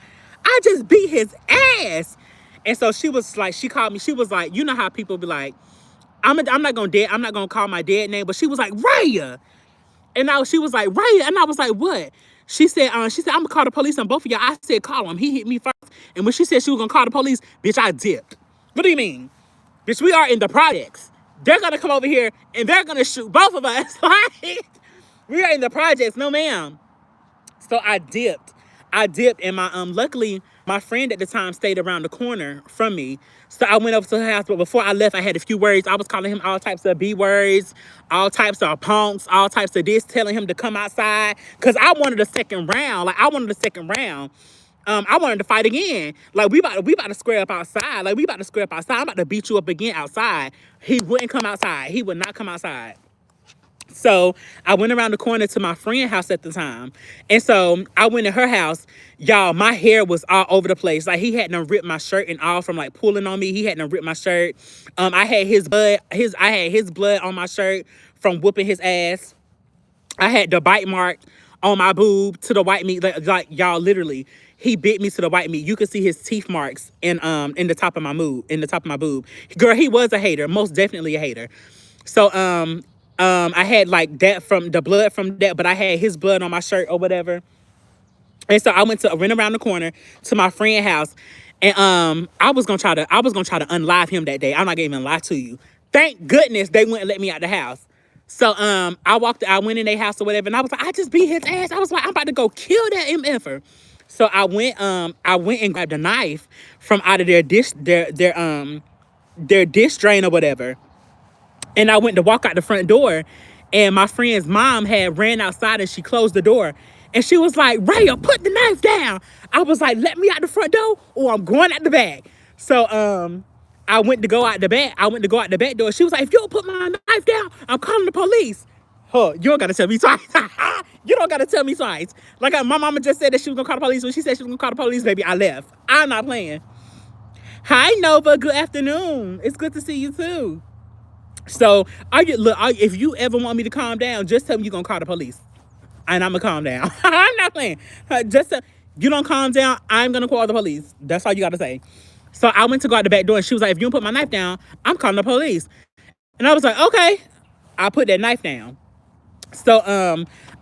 I just beat his ass. And so she was like, she called me, she was like, you know how people be like, I'm not gonna call my dead name, but she was like, Raya. And she was like, Raya. And I was like, what? She said, I'm gonna call the police on both of y'all. I said, call him. He hit me first. And when she said she was gonna call the police, bitch, I dipped. What do you mean? Bitch, we are in the projects. They're gonna come over here and they're gonna shoot both of us. Like, we are in the projects, no ma'am. So I dipped. And my luckily my friend at the time stayed around the corner from me. So I went over to her house, but before I left, I had a few words. I was calling him all types of B words, all types of punks, all types of this, telling him to come outside. Cause I wanted a second round. Like I wanted a second round. I wanted to fight again. Like we about to square up outside. Like we about to square up outside. I'm about to beat you up again outside. He wouldn't come outside. He would not come outside. So I went around the corner to my friend's house at the time. And so I went to her house. Y'all, my hair was all over the place. Like he had to rip my shirt and all from like pulling on me. He had to rip my shirt. I had his blood on my shirt from whooping his ass. I had the bite mark on my boob to the white meat. Like y'all, literally, he bit me to the white meat. You could see his teeth marks in the top of my boob. Girl, he was a hater, most definitely a hater. So I had like that from the blood from that, but I had his blood on my shirt or whatever. And so I went around the corner to my friend's house, and I was gonna try to unlive him that day. I'm not gonna even lie to you. Thank goodness they wouldn't let me out the house. So I went in their house or whatever, and I was like, I just beat his ass. I was like, I'm about to go kill that MFer. So I went and grabbed a knife from out of their dish drain or whatever. And I went to walk out the front door, and my friend's mom had ran outside and she closed the door. And she was like, Raya, put the knife down. I was like, let me out the front door or I'm going out the back. So I went to go out the back door. She was like, if you don't put my knife down, I'm calling the police. Huh, you don't gotta tell me twice. You don't gotta tell me twice. Like my mama just said that she was gonna call the police. When she said she was gonna call the police, baby, I left. I'm not playing. Hi, Nova. Good afternoon. It's good to see you too. So if you ever want me to calm down, just tell me you're gonna call the police, and I'm gonna calm down. I'm not playing. You don't calm down, I'm gonna call the police. That's all you gotta say. So I went to go out the back door, and she was like, "If you don't put my knife down, I'm calling the police." And I was like, "Okay." I put that knife down. So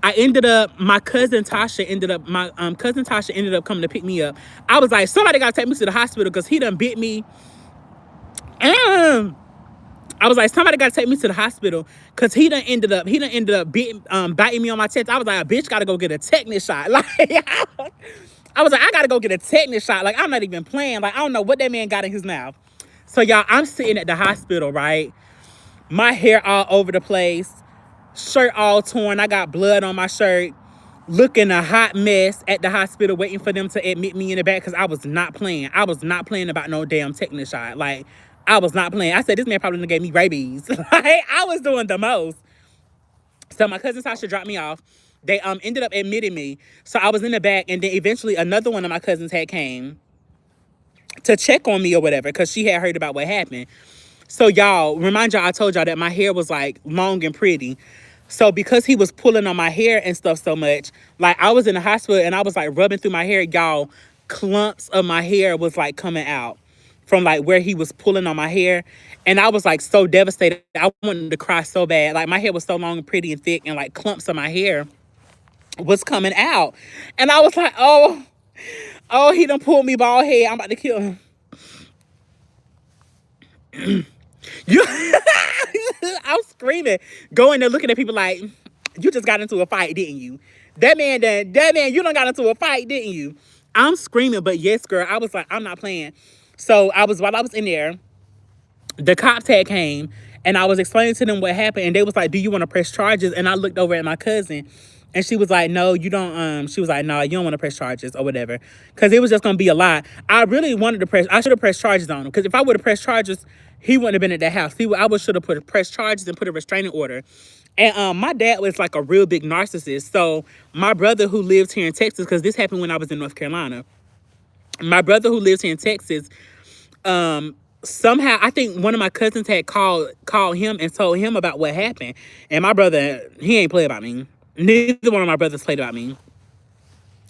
my cousin Tasha ended up coming to pick me up. I was like, somebody gotta take me to the hospital because he done bit me. I was like, somebody got to take me to the hospital because he done ended up biting me on my chest. I was like, a bitch got to go get a tetanus shot. Like, I was like, I got to go get a tetanus shot. Like, I'm not even playing. Like, I don't know what that man got in his mouth. So, y'all, I'm sitting at the hospital, right? My hair all over the place. Shirt all torn. I got blood on my shirt. Looking a hot mess at the hospital, waiting for them to admit me in the back because I was not playing. I was not playing about no damn tetanus shot. Like, I was not playing. I said, this man probably gave me rabies. Like, I was doing the most. So my cousin Tasha dropped me off. They ended up admitting me. So I was in the back, and then eventually another one of my cousins had came to check on me or whatever because she had heard about what happened. So y'all, remind y'all, I told y'all that my hair was like long and pretty. So because he was pulling on my hair and stuff so much, like I was in the hospital and I was like rubbing through my hair, y'all, clumps of my hair was like coming out from like where he was pulling on my hair. And I was like so devastated. I wanted to cry so bad. Like my hair was so long and pretty and thick, and like clumps of my hair was coming out. And I was like, oh, he done pulled me bald head. I'm about to kill him. I'm screaming, going there looking at people like, you just got into a fight, didn't you? That man, you done got into a fight, didn't you? I'm screaming, but yes, girl, I was like, I'm not playing. So while I was in there, the cops had came, and I was explaining to them what happened, and they was like, do you want to press charges? And I looked over at my cousin, and she was like, no, you don't. She was like, no, you don't want to press charges or whatever, because it was just gonna be a lot. I really wanted to I should have pressed charges on him, because if I would have pressed charges, he wouldn't have been at that house. I should have pressed charges and put a restraining order. And my dad was like a real big narcissist. So my brother who lives here in Texas, because this happened when I was in North Carolina, my brother who lives here in Texas, somehow I think one of my cousins had called him and told him about what happened. And my brother, he ain't play about me. Neither one of my brothers played about me.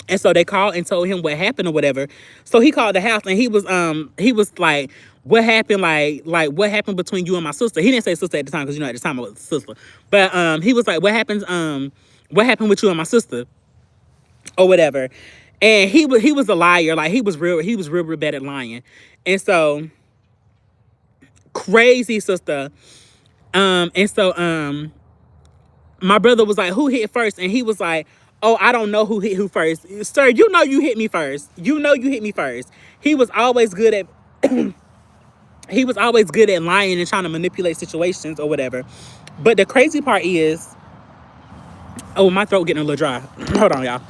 And so they called and told him what happened or whatever. So he called the house, and he was like, what happened? Like what happened between you and my sister? He didn't say sister at the time, because at the time I was sister. But he was like, what happened with you and my sister or whatever? And he was a liar. Like he was real bad at lying. And so crazy sister. And so my brother was like, who hit first? And he was like, oh, I don't know who hit who first. Sir, you know you hit me first. You know you hit me first. He was always good at he was always good at lying and trying to manipulate situations or whatever. But the crazy part is, oh, my throat getting a little dry. Hold on, y'all.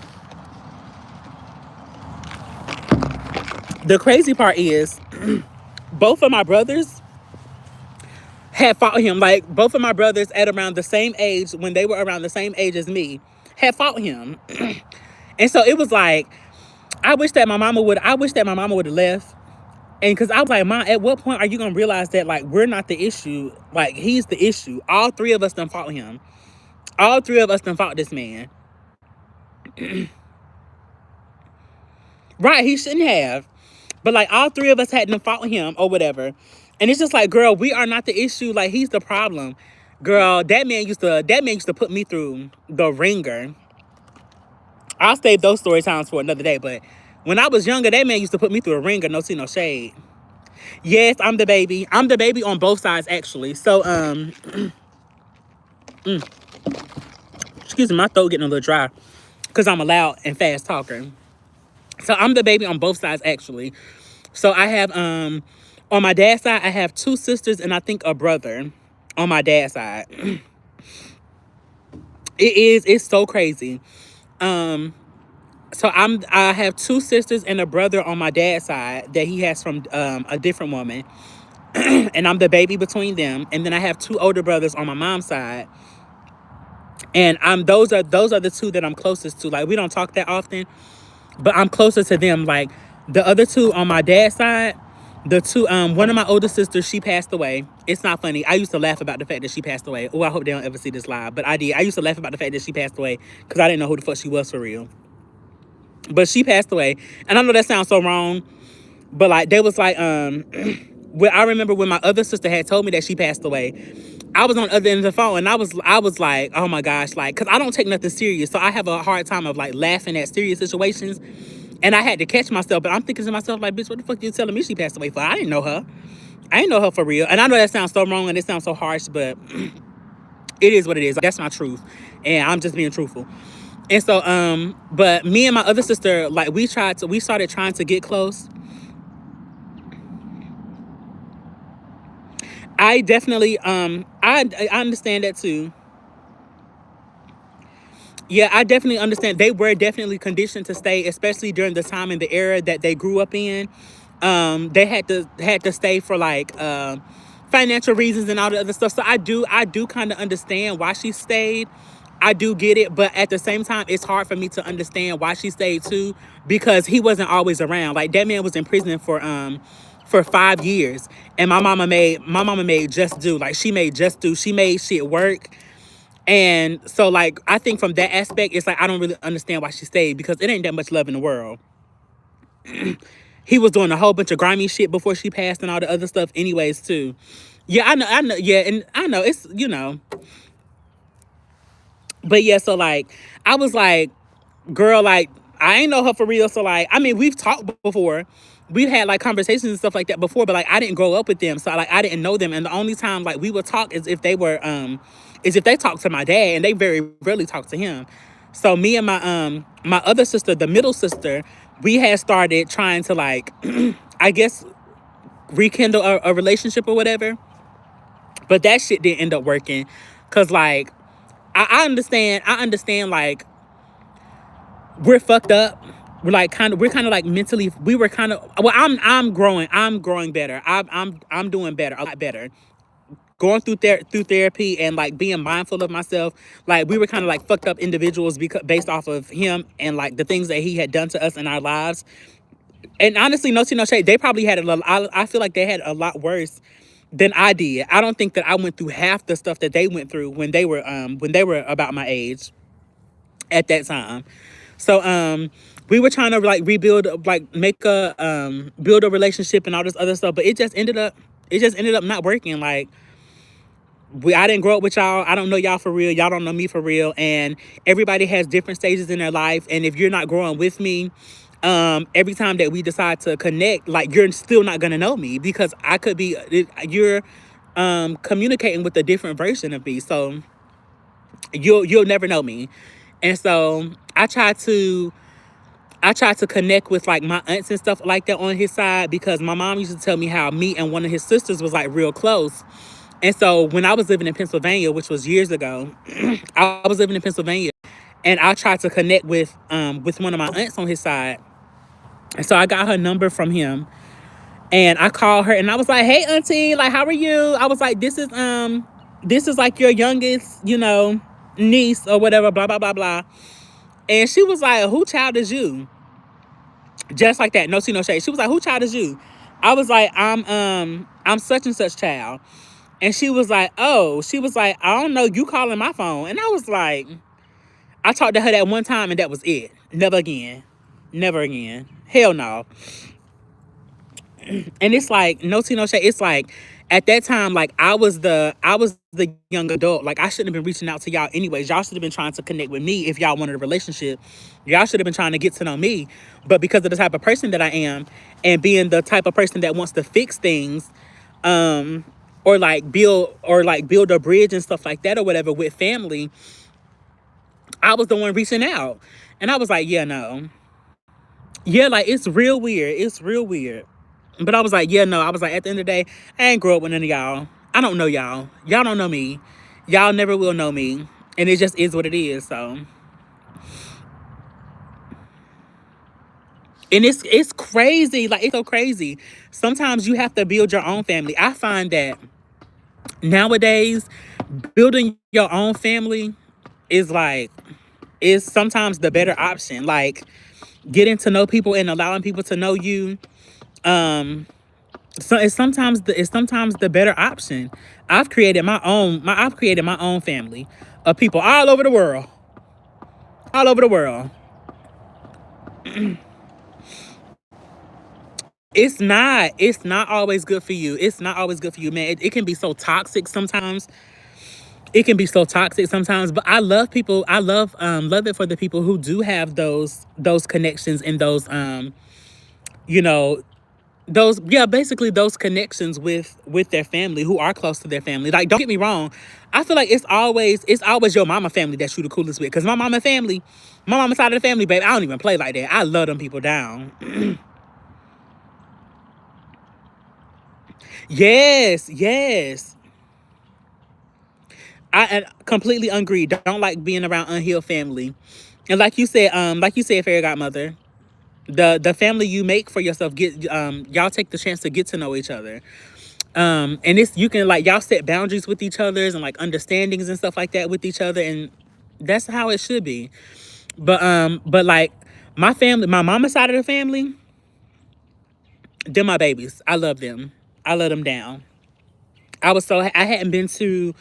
The crazy part is, both of my brothers had fought him. Like, both of my brothers at around the same age, when they were around the same age as me, had fought him. And so it was like, I wish that my mama would have left. And because I was like, Mom, at what point are you gonna realize that, like, we're not the issue? Like, he's the issue. All three of us done fought him. All three of us done fought this man. Right, he shouldn't have. But like, all three of us hadn't fought him or whatever. And it's just like, girl, we are not the issue. Like, he's the problem. Girl, that man used to put me through the ringer. I'll save those story times for another day. But when I was younger, that man used to put me through a ringer. No tea, no shade. Yes, I'm the baby. I'm the baby on both sides, actually. So, excuse me, my throat getting a little dry because I'm a loud and fast talker. So I'm the baby on both sides, actually. So I have, on my dad's side, I have two sisters and I think a brother on my dad's side. It's so crazy. So I have two sisters and a brother on my dad's side that he has from a different woman. And I'm the baby between them. And then I have two older brothers on my mom's side. And those are the two that I'm closest to. Like, we don't talk that often, but I'm closer to them. Like, the other two on my dad's side, the two, one of my older sisters, she passed away. It's not funny. I used to laugh about the fact that she passed away. Oh, I hope they don't ever see this live. But I did. I used to laugh about the fact that she passed away because I didn't know who the fuck she was for real. But she passed away. And I know that sounds so wrong, but like, they was like, well, I remember when my other sister had told me that she passed away, I was on the other end of the phone and I was like, oh my gosh, like, cause I don't take nothing serious. So I have a hard time of like laughing at serious situations. And I had to catch myself, but I'm thinking to myself, like, bitch, what the fuck you telling me she passed away for? I didn't know her. I didn't know her for real. And I know that sounds so wrong and it sounds so harsh, but it is what it is. That's my truth. And I'm just being truthful. And so, but me and my other sister, like, we started trying to get close. I definitely, I understand that too. Yeah, I definitely understand. They were definitely conditioned to stay, especially during the time and the era that they grew up in. They had to stay for like financial reasons and all the other stuff. So I do kind of understand why she stayed. I do get it, but at the same time, it's hard for me to understand why she stayed too, because he wasn't always around. Like, that man was in prison for 5 years, and my mama made just do. Like, she made just do. She made shit work. And so, like, I think from that aspect, it's like, I don't really understand why she stayed, because it ain't that much love in the world. He was doing a whole bunch of grimy shit before she passed and all the other stuff anyways, too. Yeah, I know, yeah, and I know, it's. But yeah, so, like, I was like, girl, like, I ain't know her for real, so, like, I mean, we've talked before. We've had, like, conversations and stuff like that before, but, like, I didn't grow up with them, so, like, I didn't know them, and the only time, like, we would talk is if they talked to my dad, and they very rarely talked to him. So me and my other sister, the middle sister, we had started trying to, like, I guess, rekindle a relationship or whatever, but that shit didn't end up working, because, like, I understand, like, we're fucked up. We're kind of like mentally, we were kind of, well, I'm growing better. I'm doing better, a lot better. Going through therapy and, like, being mindful of myself. Like, we were kind of like fucked up individuals because based off of him and, like, the things that he had done to us in our lives. And honestly, no tea, no shade, they probably had I feel like they had a lot worse than I did. I don't think that I went through half the stuff that they went through when they were about my age at that time. So we were trying to, like, rebuild, like, make a build a relationship and all this other stuff, but it just ended up not working. Like, I didn't grow up with y'all. I don't know y'all for real. Y'all don't know me for real. And everybody has different stages in their life. And if you're not growing with me, every time that we decide to connect, like, you're still not gonna know me because I could be you're communicating with a different version of me. So you'll never know me. And so I try to connect with like my aunts and stuff like that on his side, because my mom used to tell me how me and one of his sisters was like real close. And so when I was living in Pennsylvania, which was years ago, I was living in Pennsylvania, and I tried to connect with one of my aunts on his side. And so I got her number from him, and I called her and I was like, "Hey auntie, like, how are you?" I was like, this is like your youngest, niece or whatever, blah blah blah blah. And she was like, "Who child is you?" Just like that, no tea, no shade. She was like, "Who child is you?" I was like, I'm such and such child." And she was like, "Oh," she was like, "I don't know, you calling my phone." And I was like, I talked to her that one time and that was it. Never again. Never again. Hell no. And it's like, no tea, no shade. It's like, at that time, like, I was the young adult. Like, I shouldn't have been reaching out to y'all anyways. Y'all should have been trying to connect with me if y'all wanted a relationship. Y'all should have been trying to get to know me. But because of the type of person that I am, and being the type of person that wants to fix things, um, or like build a bridge and stuff like that or whatever with family, I was the one reaching out. And I was like, yeah, no. Yeah, like, it's real weird. It's real weird. But I was like, yeah, no. I was like, at the end of the day, I ain't grow up with none of y'all. I don't know y'all. Y'all don't know me. Y'all never will know me. And it just is what it is. So, and it's crazy. Like, it's so crazy. Sometimes you have to build your own family. I find that nowadays, building your own family is like, is sometimes the better option. Like, getting to know people and allowing people to know you. Um, so it's sometimes the better option. I've created my own family of people all over the world. All over the world. It's not always good for you. It's not always good for you, man. It can be so toxic sometimes. It can be so toxic sometimes. But I love people. I love it for the people who do have those connections and you know, those, yeah, basically those connections with their family, who are close to their family. Like, don't get me wrong, I feel like it's always your mama family that you the coolest with, because my mama side of the family, baby, I don't even play like that. I love them people down. Yes, yes. I completely agree. Don't like being around unhealed family. And like you said, fairy godmother, the family you make for yourself, get y'all take the chance to get to know each other. And it's, you can, like, y'all set boundaries with each other's and like understandings and stuff like that with each other, and that's how it should be. But like, my family, my mama side of the family, they're my babies. I love them. I love them down. I hadn't been to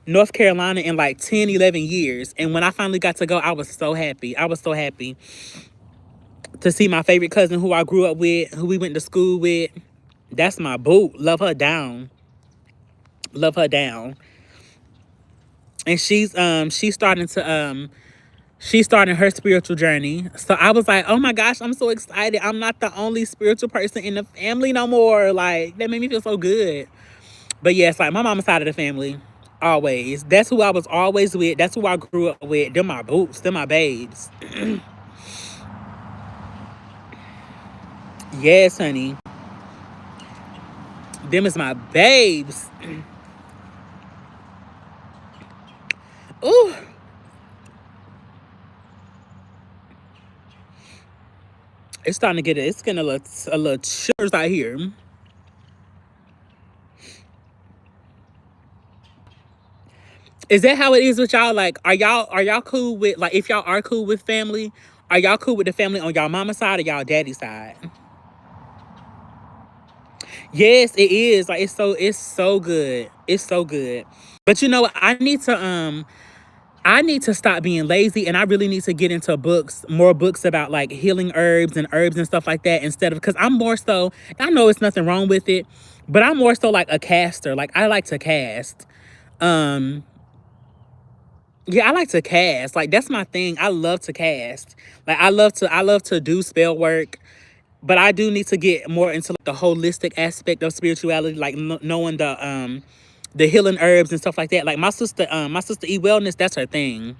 North Carolina in like 10, 11 years, and when I finally got to go, I was so happy. I was so happy to see my favorite cousin, who I grew up with, who we went to school with. That's my boo. Love her down. Love her down. And she's starting her spiritual journey. So I was like, oh my gosh, I'm so excited. I'm not the only spiritual person in the family no more. Like, that made me feel so good. But yes, like, my mama's side of the family, always. That's who I was always with. That's who I grew up with. They're my boots. They're my babes. Yes, honey. Them is my babes. Ooh. It's getting a little chills out here. Is that how it is with y'all? Like, are y'all cool with, like, if y'all are cool with family, are y'all cool with the family on y'all mama side or y'all daddy side? Yes, it is. Like, it's so good. It's so good. But you know what? I need to stop being lazy, and I really need to get into more books about like healing herbs and stuff like that, instead of, because I'm more so, I know it's nothing wrong with it, but I'm more so like a caster. Like, I like to cast. Um Yeah, I like to cast. Like that's my thing. I love to cast. Like I love to do spell work, but I do need to get more into like, the holistic aspect of spirituality, like knowing the healing herbs and stuff like that. Like my sister E Wellness, that's her thing.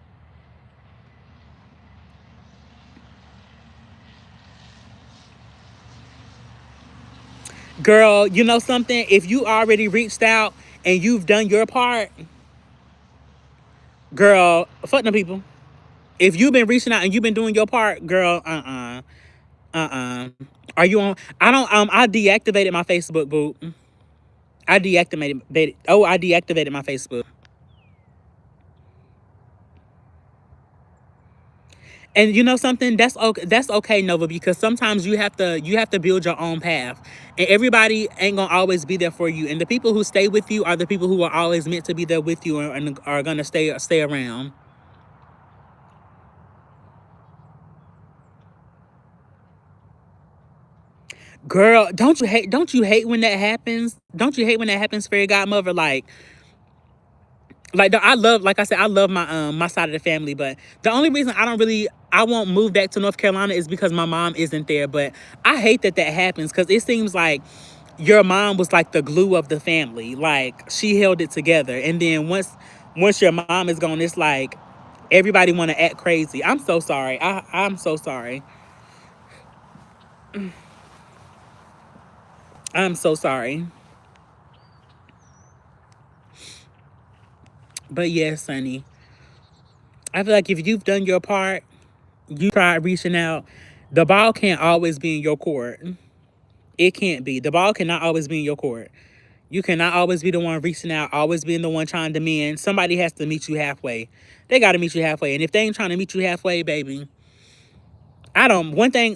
Girl, you know something? If you already reached out and you've done your part, girl, fuck them people. If you've been reaching out and you've been doing your part, girl, uh. Are you on? I don't. I deactivated my Facebook, boo. I deactivated my Facebook. And you know something? That's okay. That's okay, Nova, because sometimes you have to build your own path, and everybody ain't gonna always be there for you. And the people who stay with you are the people who are always meant to be there with you and are gonna stay around. Girl, don't you hate when that happens? Don't you hate when that happens, fairy godmother? I love, like I said, I love my side of the family, but the only reason I won't move back to North Carolina is because my mom isn't there. But I hate that that happens because it seems like your mom was like the glue of the family. Like she held it together, and then once your mom is gone, it's like everybody want to act crazy. I'm so sorry. I'm so sorry. I'm so sorry. But yes, Sonny, I feel like if you've done your part, you tried reaching out. The ball can't always be in your court. It can't be. The ball cannot always be in your court. You cannot always be the one reaching out, always being the one trying to mend. Somebody has to meet you halfway. They got to meet you halfway. And if they ain't trying to meet you halfway, baby, I don't. One thing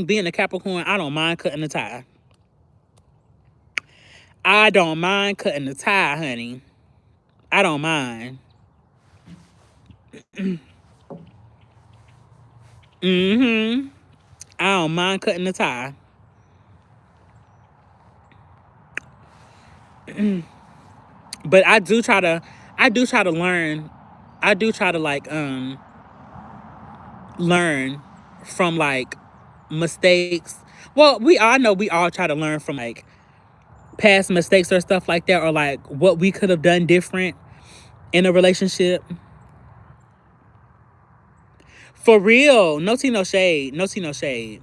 being a Capricorn, I don't mind cutting the tie. I don't mind cutting the tie, honey. I don't mind. Mm-hmm. I don't mind cutting the tie. But I do try to learn. I do try to learn from like mistakes. Well, I know we all try to learn from like past mistakes or stuff like that, or like what we could have done different in a relationship. For real, no tea, no shade, no tea, no shade,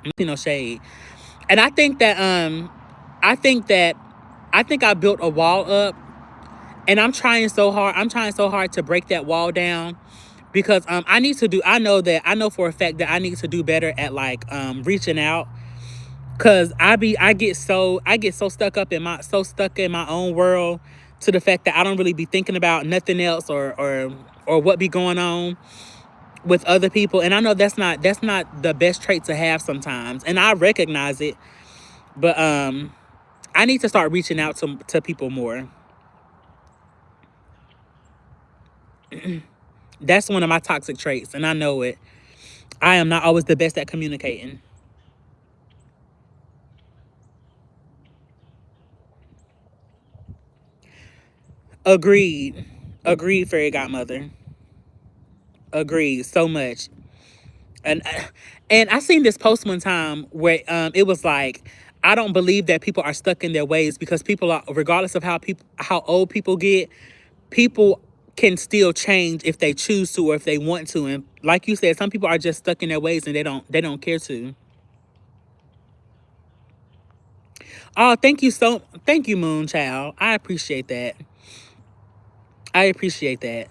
no tea, no shade. And I think that I think I built a wall up, and I'm trying so hard. I'm trying so hard to break that wall down because I need to do. I know for a fact that I need to do better at like reaching out. Cause I get so stuck in my own world to the fact that I don't really be thinking about nothing else or what be going on with other people. And I know that's not the best trait to have sometimes. And I recognize it, but I need to start reaching out to people more. That's one of my toxic traits, and I know it. I am not always the best at communicating. Agreed. Agreed, fairy godmother. Agreed so much. And I seen this post one time where it was like, I don't believe that people are stuck in their ways because people are, regardless of how old people get, people can still change if they choose to or if they want to. And like you said, some people are just stuck in their ways and they don't care to. Oh, thank you, Moon Child. I appreciate that. I appreciate that.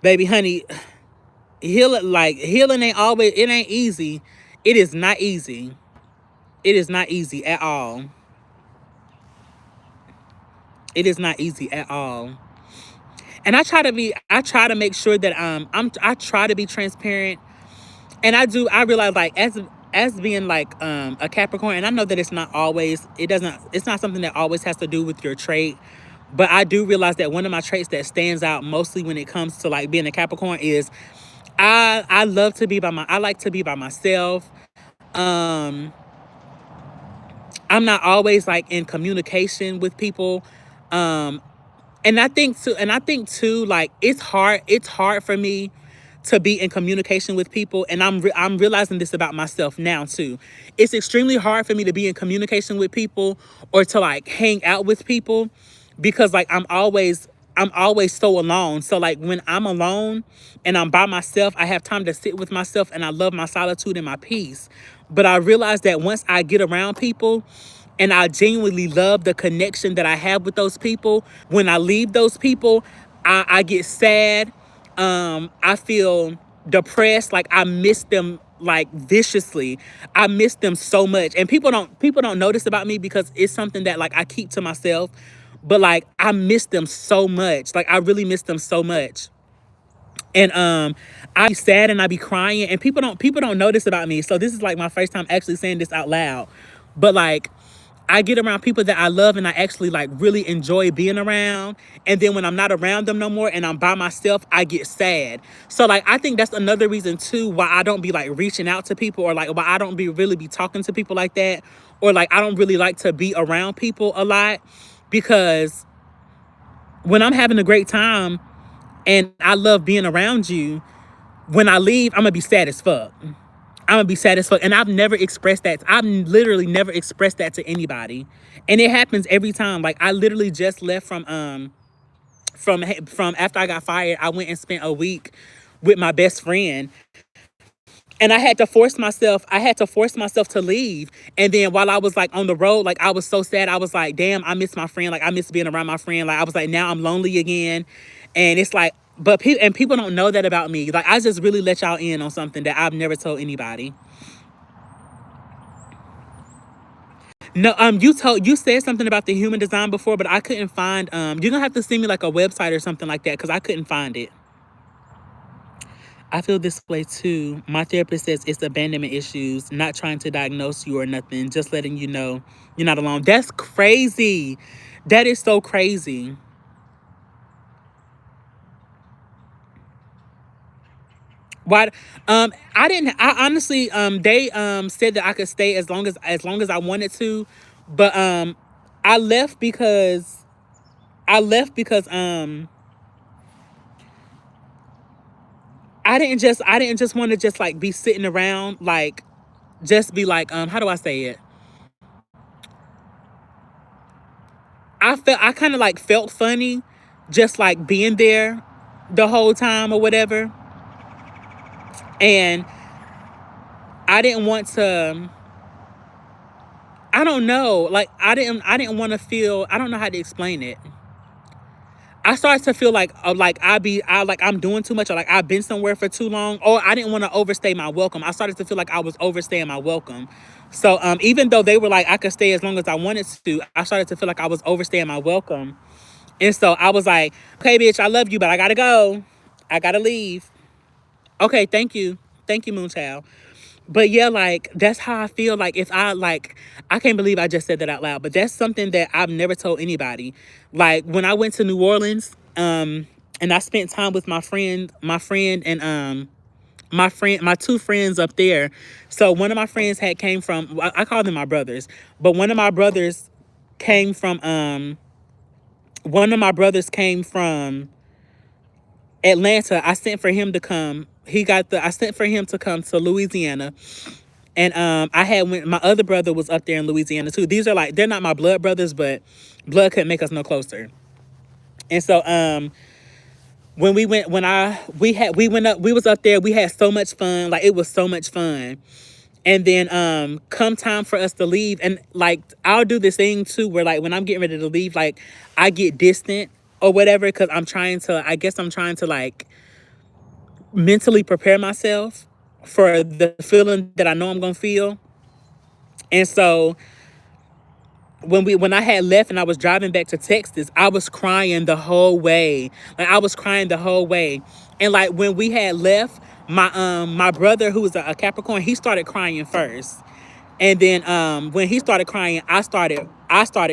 Baby honey, healing ain't always, it ain't easy. It is not easy. It is not easy at all. It is not easy at all. And I try to make sure that I try to be transparent. And I realize like as being like a Capricorn, and I know that it's not something that always has to do with your trait. But I do realize that one of my traits that stands out mostly when it comes to like being a Capricorn is I like to be by myself. Um I'm not always like in communication with people. Um and I think too, like it's hard for me to be in communication with people, and I'm realizing this about myself now too. It's extremely hard for me to be in communication with people or to like hang out with people because like I'm always so alone. So like when I'm alone and I'm by myself, I have time to sit with myself and I love my solitude and my peace. But I realize that once I get around people and I genuinely love the connection that I have with those people, when I leave those people, I get sad. I feel depressed. Like I miss them like viciously. I miss them so much. And people don't notice about me because it's something that like I keep to myself. But like I miss them so much. Like I really miss them so much. And I be sad and I be crying and people don't notice about me. So this is like my first time actually saying this out loud. But like I get around people that I love and I actually like really enjoy being around. And then when I'm not around them no more and I'm by myself, I get sad. So like I think that's another reason too why I don't be like reaching out to people, or like why I don't be really be talking to people like that, or like I don't really like to be around people a lot, because when I'm having a great time and I love being around you, when I leave, I'm gonna be sad as fuck. I'm gonna be sad as fuck. And I've never expressed that. I've literally never expressed that to anybody. And it happens every time. Like I literally just left from after I got fired, I went and spent a week with my best friend. And I had to force myself to leave. And then while I was like on the road, like I was so sad. I was like, damn, I miss my friend. Like I miss being around my friend. Like I was like, now I'm lonely again. And it's like, but people don't know that about me. Like I just really let y'all in on something that I've never told anybody. No, you said something about the human design before, but I couldn't find. You're gonna have to send me like a website or something like that because I couldn't find it. I feel this way too. My therapist says it's abandonment issues, not trying to diagnose you or nothing, just letting you know you're not alone. That's crazy. That is so crazy. Why? I didn't. I honestly, they said that I could stay as long as I wanted to, but I left because I left because I didn't just want to just like be sitting around, like just be like, how do I say it? I kind of like felt funny just like being there the whole time or whatever. And I didn't want to, I don't know, like I didn't want to feel, I don't know how to explain it. I started to feel like I'm doing too much, or like I've been somewhere for too long, or I didn't want to overstay my welcome. I started to feel like I was overstaying my welcome. So even though they were like I could stay as long as I wanted to, I started to feel like I was overstaying my welcome. And so I was like, okay, bitch, I love you, but I gotta go. I gotta leave. Okay, thank you. Thank you, Moonchild. But yeah, like that's how I feel. Like if I like, I can't believe I just said that out loud, but that's something that I've never told anybody. Like when I went to New Orleans, and I spent time with my two friends up there. So one of my friends had came from, I call them my brothers, but came from one of my brothers came from Atlanta. I sent for him to come. I sent for him to come to Louisiana. And I had went my other brother was up there in Louisiana too. These are like they're not my blood brothers, but blood couldn't make us no closer. And so when we went when I we went up we was up there, we had so much fun. Like it was so much fun. And then come time for us to leave, and like I'll do this thing too where like when I'm getting ready to leave, like I get distant or whatever, because I'm trying to like mentally prepare myself for the feeling that I know I'm gonna feel. And so when I had left and I was driving back to Texas, I was crying the whole way. Like I was crying the whole way. And like when we had left, my brother, who was a Capricorn, he started crying first. And then when he started crying, I started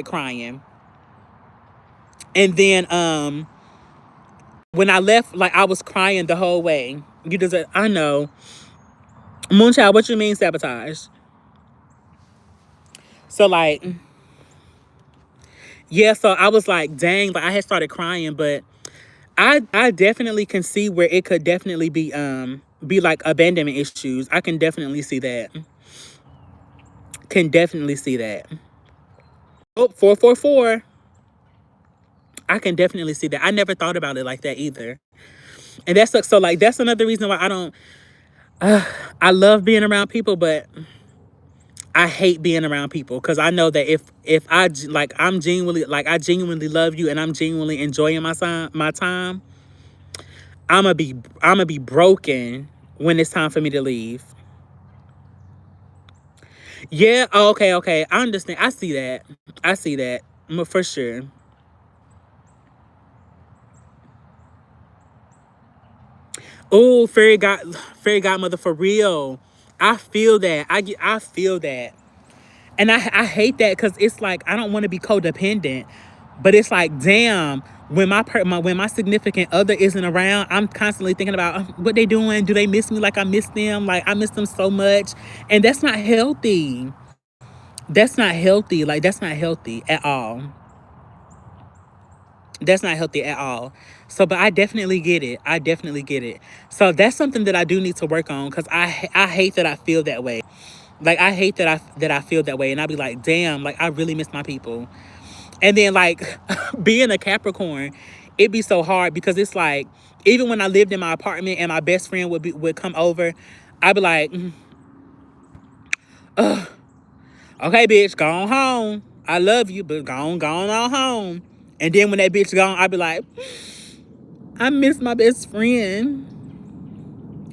crying. And then when I left, like I was crying the whole way. You deserve, I know. Moonchild, what you mean sabotage? So like Yeah, so I was like, dang, like I had started crying, but I definitely can see where it could definitely be like abandonment issues. I can definitely see that. Can definitely see that. Oh, 444. I can definitely see that. I never thought about it like that either. And so like that's another reason why I don't I love being around people, but I hate being around people because I know that if like I'm genuinely like I genuinely love you and I'm genuinely enjoying my time, I'm gonna be broken when it's time for me to leave. Yeah, oh, okay, okay. I understand. I see that. I see that. For sure. Oh, fairy godmother for real. I feel that. I feel that. And I hate that because it's like I don't want to be codependent, but it's like damn when my significant other isn't around, I'm constantly thinking about what they doing. Do they miss me like I miss them? Like I miss them so much, and that's not healthy. That's not healthy. Like that's not healthy at all. That's not healthy at all. So, but I definitely get it. I definitely get it. So that's something that I do need to work on because I hate that I feel that way. Like I hate that I feel that way, and I be like, damn, like I really miss my people. And then like being a Capricorn, it'd be so hard because it's like even when I lived in my apartment and my best friend would come over, I'd be like, okay, bitch, go on home. I love you, but go on home. And then when that bitch gone, I'd be like, I miss my best friend.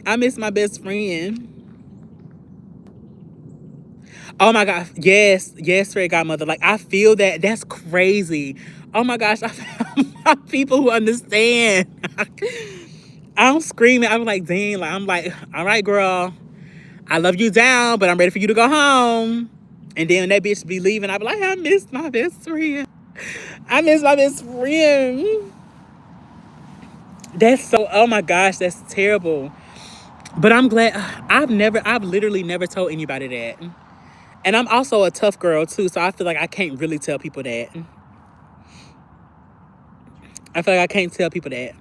I miss my best friend. Oh my God. Yes. Yes, Fairy Godmother. Like, I feel that. That's crazy. Oh my gosh. I found my people who understand. I'm screaming. I'm like, dang. Like, I'm like, all right, girl. I love you down, but I'm ready for you to go home. And then when that bitch be leaving, I be like, I miss my best friend. I miss my best friend. That's so, oh my gosh, that's terrible. But I'm glad I've literally never told anybody that. And I'm also a tough girl too, so I feel like I can't really tell people that. I feel like I can't tell people that.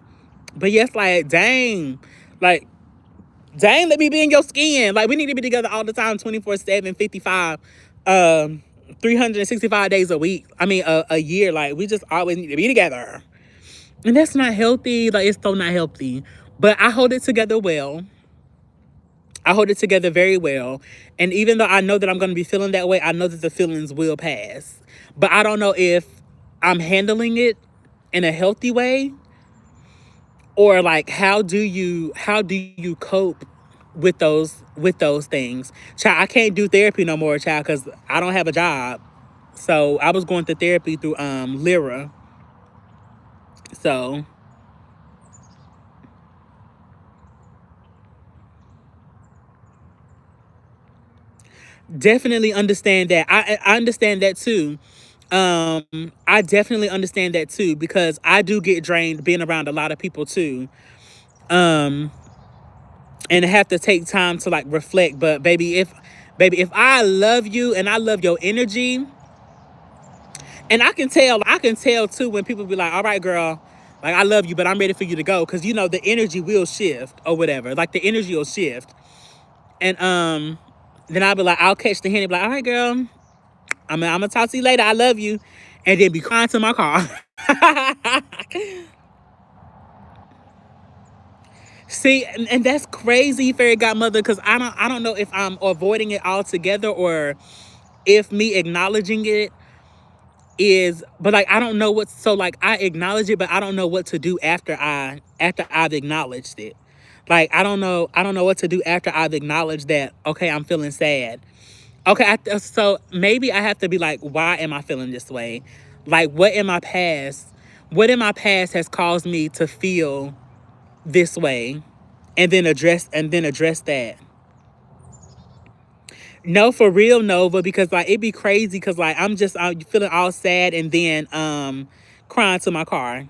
But yes, like, dang, let me be in your skin. Like, we need to be together all the time, 24/7, 55, 365 days a week. I mean, a year. Like, we just always need to be together. And that's not healthy. Like, it's so not healthy. But I hold it together well. I hold it together very well. And even though I know that I'm going to be feeling that way, I know that the feelings will pass. But I don't know if I'm handling it in a healthy way or like how do you cope with those things. Child, I can't do therapy no more, child, cuz I don't have a job. So, I was going to therapy through Lyra. So, definitely understand that. I understand that too. I definitely understand that too because I do get drained being around a lot of people too. Um, and have to take time to like reflect. But baby, if I love you and I love your energy, and I can tell too when people be like, all right, girl, like I love you, but I'm ready for you to go. Cause the energy will shift or whatever. Like the energy will shift. And then I'll be like, I'll catch the hint and be like, all right, girl, I'm gonna talk to you later. I love you. And then be crying to my car. See, and that's crazy, fairy godmother, because I don't know if I'm avoiding it altogether or if me acknowledging it is, but like I don't know what, so like I acknowledge it, but I don't know what to do after I've acknowledged it. Like I don't know what to do after I've acknowledged that, okay, I'm feeling sad. Okay, so maybe I have to be like, why am I feeling this way? Like what in my past has caused me to feel this way? And then address that. No, for real, Nova, because like it'd be crazy because like I'm feeling all sad and then crying to my car.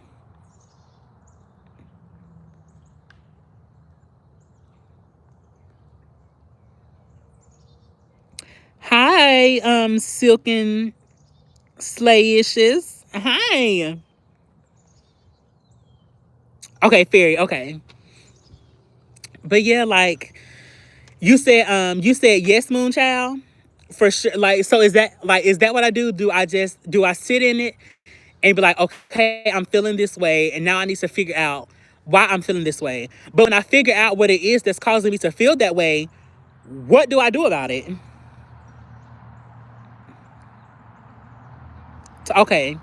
Hi, silken slayishes. Hi. Okay, fairy. Okay. But yeah, like you said yes, Moonchild. For sure. Like, so is that what I do? Do I sit in it and be like, okay, I'm feeling this way, and now I need to figure out why I'm feeling this way. But when I figure out what it is that's causing me to feel that way, what do I do about it? So, okay.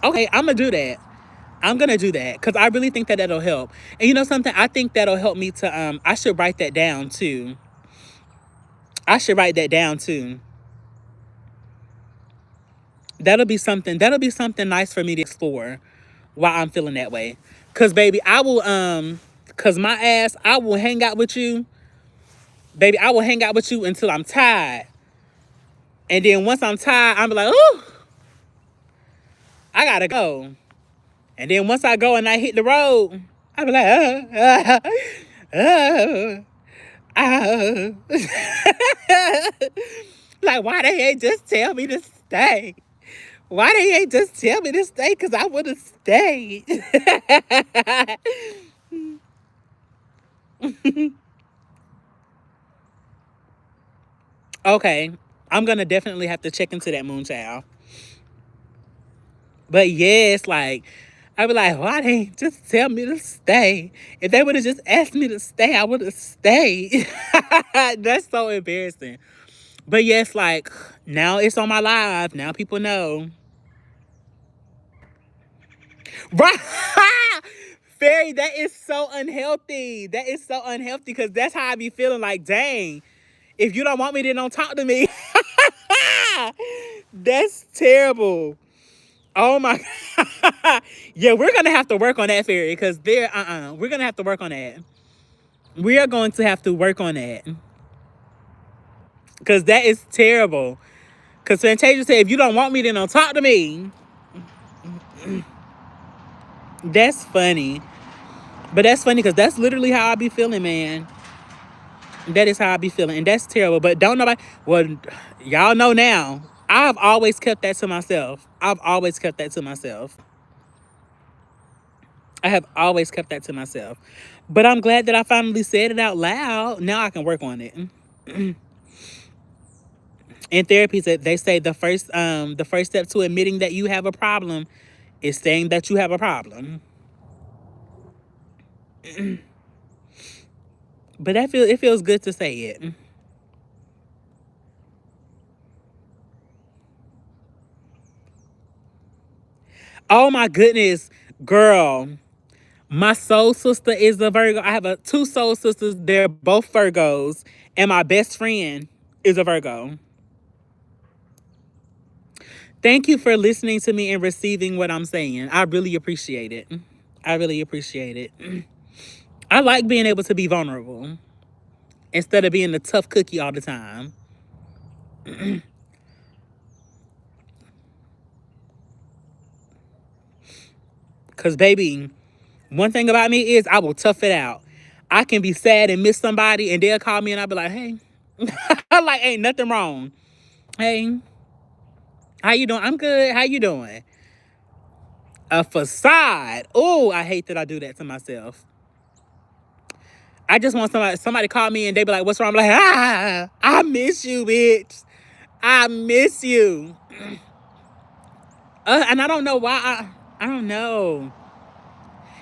Okay, I'm gonna do that. I'm gonna do that because I really think that that'll help. And you know something? I think that'll help me to I should write that down too. I should write that down too. That'll be something nice for me to explore while I'm feeling that way. Cause baby, I will cause my ass, I will hang out with you. Baby, I will hang out with you until I'm tired. And then once I'm tired, I'm like, oh, I gotta go. And then once I go and I hit the road, I'll be like, uh, uh. Like, why they ain't just tell me to stay? Why they ain't just tell me to stay? Because I would have stayed. Okay. I'm going to definitely have to check into that, Moonchild. But yes, like, I'd be like, why they ain't just tell me to stay? If they would have just asked me to stay, I would have stayed. That's so embarrassing. But yes, like, now it's on my live. Now people know. Right. Fairy, that is so unhealthy. That is so unhealthy because that's how I be feeling like, dang, if you don't want me, then don't talk to me. That's terrible. Oh my God. Yeah, we're gonna have to work on that, Fairy, because we're gonna have to work on that. We are going to have to work on that. Cause that is terrible. Cause Fantasia said, if you don't want me, then don't talk to me. That's funny. But that's funny because that's literally how I be feeling, man. That is how I be feeling. And that's terrible. But don't nobody, well, y'all know now. I've always kept that to myself. I've always kept that to myself. I have always kept that to myself. But I'm glad that I finally said it out loud. Now I can work on it. In therapy, they say the first step to admitting that you have a problem is saying that you have a problem. But it feels good to say it. Oh my goodness, girl. My soul sister is a Virgo. I have two soul sisters. They're both Virgos. And my best friend is a Virgo. Thank you for listening to me and receiving what I'm saying. I really appreciate it. I really appreciate it. I like being able to be vulnerable instead of being the tough cookie all the time. Because, baby, one thing about me is I will tough it out. I can be sad and miss somebody, and they'll call me, and I'll be like, hey. I'm like, ain't nothing wrong. Hey, how you doing? I'm good. How you doing? A facade. Oh, I hate that I do that to myself. I just want somebody call me and they be like, what's wrong? I'm like, I miss you, bitch. I miss you. And I don't know why I don't know.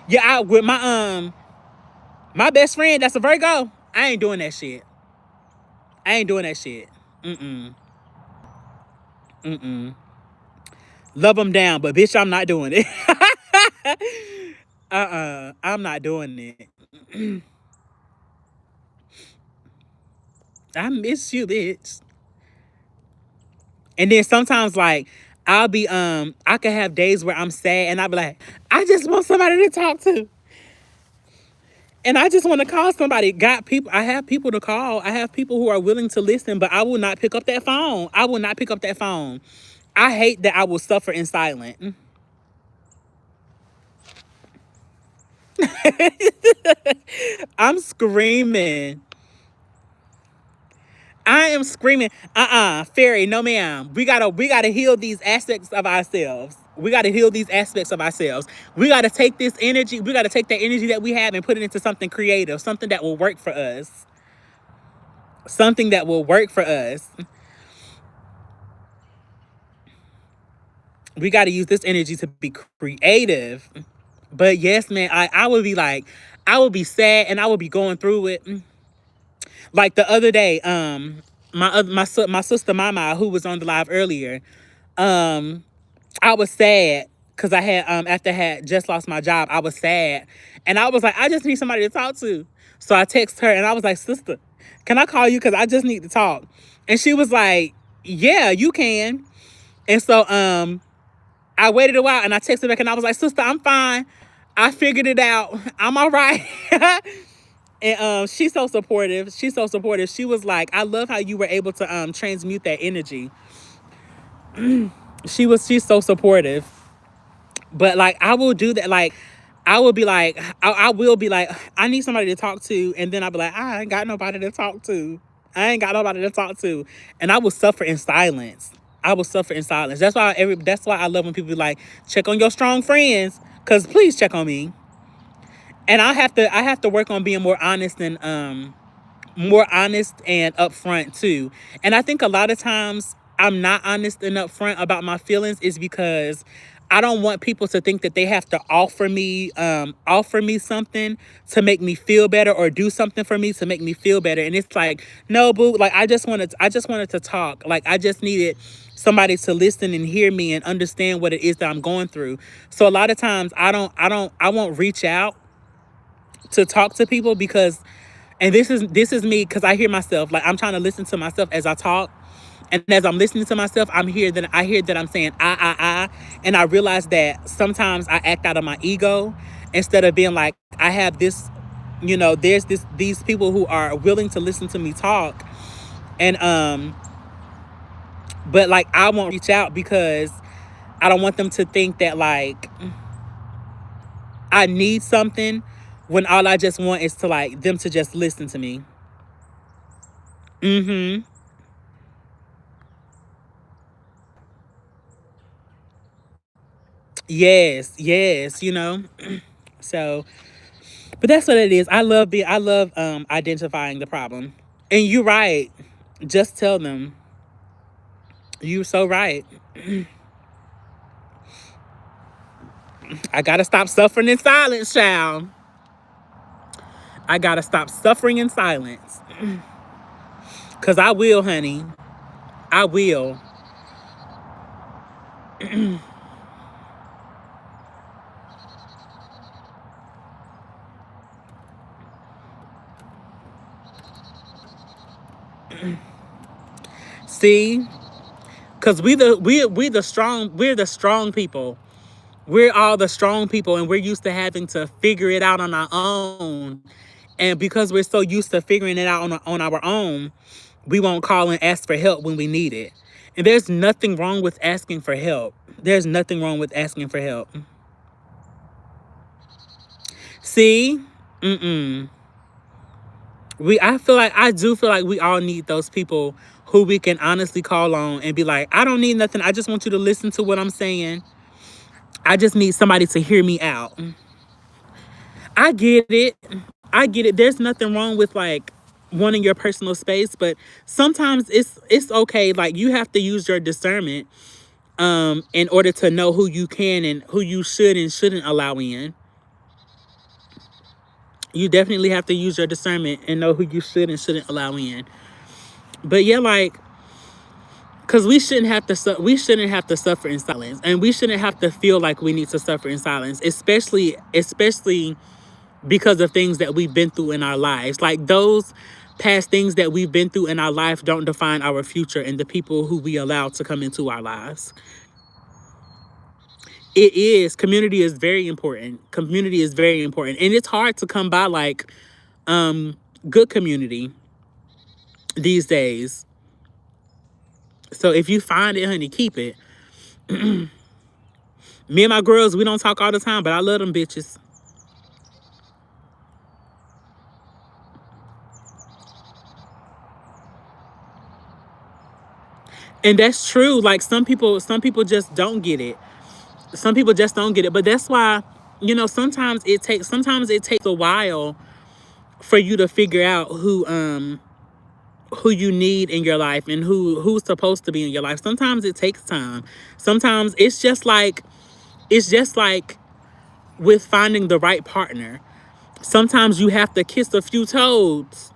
Yeah, with my best friend that's a Virgo, I ain't doing that shit. I ain't doing that shit. Mm-mm. Mm-mm. Love them down, but bitch, I'm not doing it. I'm not doing it. I miss you, bitch. And then sometimes like I could have days where I'm sad and I'll be like, I just want somebody to talk to. And I just want to call somebody. Got people. I have people to call. I have people who are willing to listen, but I will not pick up that phone. I will not pick up that phone. I hate that I will suffer in silence. I'm screaming. I am screaming. Fairy, no ma'am. We gotta heal these aspects of ourselves. We got to heal these aspects of ourselves. We got to take this energy, we got to take that energy that we have and put it into something creative, something that will work for us. Something that will work for us. We got to use this energy to be creative. But yes, man, I would be like, I would be sad and I would be going through it. Like the other day, my sister Mama, who was on the live earlier, um, I was sad because I had after I had just lost my job, I was sad. And I was like, I just need somebody to talk to. So I texted her and I was like, sister, can I call you? Because I just need to talk. And she was like, yeah, you can. And so I waited a while and I texted back and I was like, sister, I'm fine. I figured it out. I'm all right. And she's so supportive. She's so supportive. She was like, I love how you were able to transmute that energy. She's so supportive. But like I will do that. Like I will be like, I will be like, I need somebody to talk to, and then I'll be like, I ain't got nobody to talk to. I ain't got nobody to talk to. And I will suffer in silence. I will suffer in silence. That's why I love when people be like, check on your strong friends. Cause please check on me. And I have to work on being more honest and upfront too. And I think a lot of times I'm not honest and upfront about my feelings is because I don't want people to think that they have to offer me something to make me feel better or do something for me to make me feel better. And it's like, no, boo, like I just wanted to talk. Like I just needed somebody to listen and hear me and understand what it is that I'm going through. So a lot of times I won't reach out to talk to people because, and this is me because I hear myself, like I'm trying to listen to myself as I talk. And as I'm listening to myself, I hear that I'm saying I, and I realize that sometimes I act out of my ego instead of being like, I have this, there's these people who are willing to listen to me talk. And but like I won't reach out because I don't want them to think that like I need something when all I just want is to like them to just listen to me. Mm-hmm. Yes, yes, So, but that's what it is. I love identifying the problem. And you're right. Just tell them. You're so right. I gotta stop suffering in silence, child. I gotta stop suffering in silence. Cause I will, honey. I will. See? Cause we're the strong people. We're all the strong people and we're used to having to figure it out on our own. And because we're so used to figuring it out on our own, we won't call and ask for help when we need it. And there's nothing wrong with asking for help. There's nothing wrong with asking for help. See? Mm-mm. I do feel like we all need those people who we can honestly call on and be like, I don't need nothing. I just want you to listen to what I'm saying. I just need somebody to hear me out. I get it. I get it. There's nothing wrong with like wanting your personal space, but sometimes it's okay. Like you have to use your discernment in order to know who you can and who you should and shouldn't allow in. You definitely have to use your discernment and know who you should and shouldn't allow in. But yeah, like because we shouldn't have to suffer in silence, and we shouldn't have to feel like we need to suffer in silence, especially because of things that we've been through in our lives. Like those past things that we've been through in our life don't define our future and the people who we allow to come into our lives. It is. Community is very important. Community is very important. And it's hard to come by like good community these days. So if you find it, honey, keep it. Me and my girls, we don't talk all the time, but I love them bitches. And that's true. Like some people just don't get it. Some people just don't get it, but that's why, sometimes it takes a while for you to figure out who you need in your life and who's supposed to be in your life. Sometimes it takes time. Sometimes it's just like with finding the right partner. Sometimes you have to kiss a few toads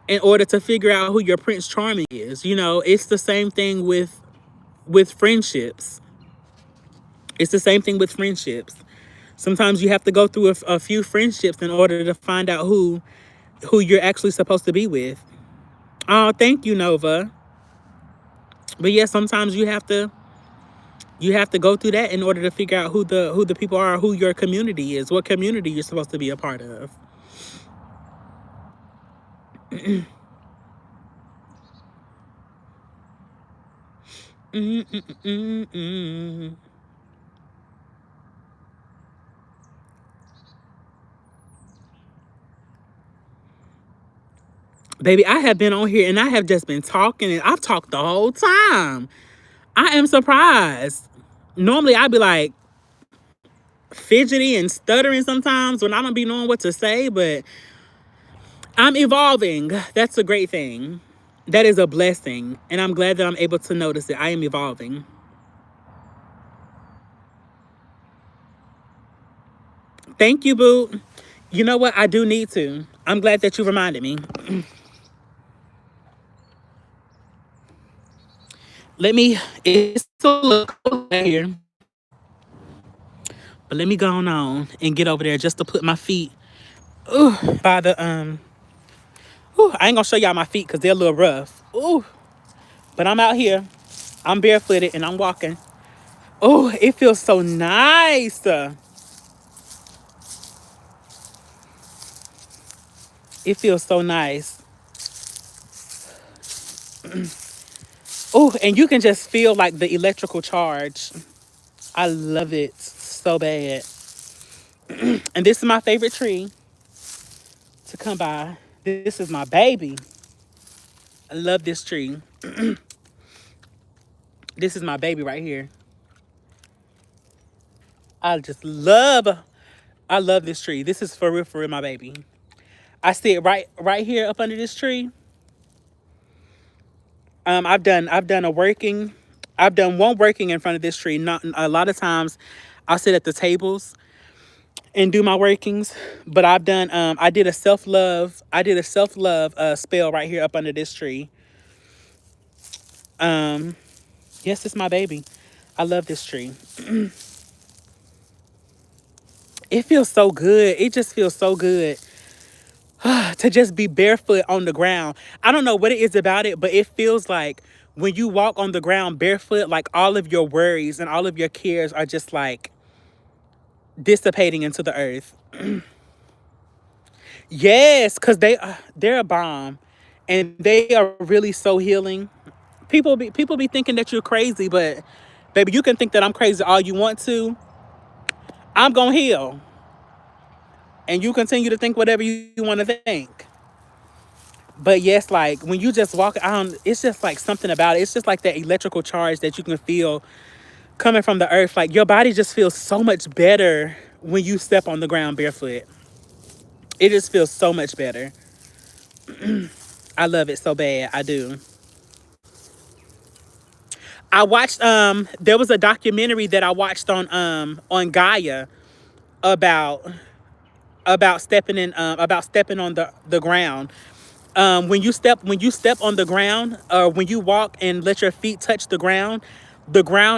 in order to figure out who your Prince Charming is. It's the same thing with friendships. It's the same thing with friendships. Sometimes you have to go through a few friendships in order to find out who you're actually supposed to be with. Oh, thank you, Nova. But yeah, sometimes you have to go through that in order to figure out who the people are, who your community is, what community you're supposed to be a part of. Mm-mm-mm-mm. Baby, I have been on here and I have just been talking and I've talked the whole time. I am surprised. Normally I'd be like fidgety and stuttering sometimes when I don't be knowing what to say, but I'm evolving. That's a great thing. That is a blessing. And I'm glad that I'm able to notice it. I am evolving. Thank you, boo. You know what? I do need to. I'm glad that you reminded me. It's a little cold out here, but let me go on and get over there just to put my feet by the I ain't gonna show y'all my feet because they're a little rough. Ooh, but I'm out here. I'm barefooted and I'm walking. Oh, it feels so nice. It feels so nice. Oh, and you can just feel like the electrical charge. I love it so bad. And this is my favorite tree to come by. This is my baby. I love this tree. This is my baby right here. I just love I love this tree. This is for real, my baby. I sit right here up under this tree. I've done one working in front of this tree. Not a lot of times I'll sit at the tables and do my workings. But I did a self-love spell right here up under this tree. Um yes, it's my baby. I love this tree. It feels so good. It just feels so good to just be barefoot on the ground. I don't know what it is about it, but it feels like when you walk on the ground barefoot, like all of your worries and all of your cares are just like dissipating into the earth. Yes, because they're a bomb and they are really so healing. People be thinking that you're crazy, but baby, you can think that I'm crazy all you want to. I'm gonna heal. And you continue to think whatever you want to think. But yes, like when you just walk on, it's just like something about it. It's just like that electrical charge that you can feel coming from the earth. Like your body just feels so much better when you step on the ground barefoot. It just feels so much better. I love it so bad. I do. I watched there was a documentary that I watched on Gaia about about stepping on the ground. When you step on the ground, or when you walk and let your feet touch the ground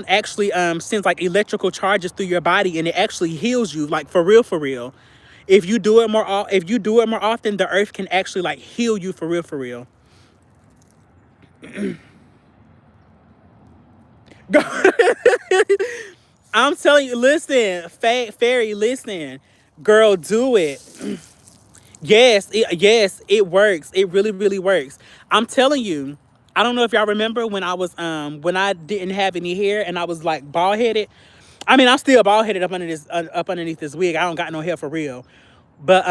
actually sends like electrical charges through your body, and it actually heals you, like for real, for real. If you do it more often, the earth can actually like heal you for real, for real. I'm telling you, listen, fairy, listen, girl, do it. Yes, it works. It really, really works. I'm telling you. I don't know if y'all remember when I didn't have any hair and I was like bald headed. I mean, I'm still bald headed up underneath this wig. I don't got no hair for real. But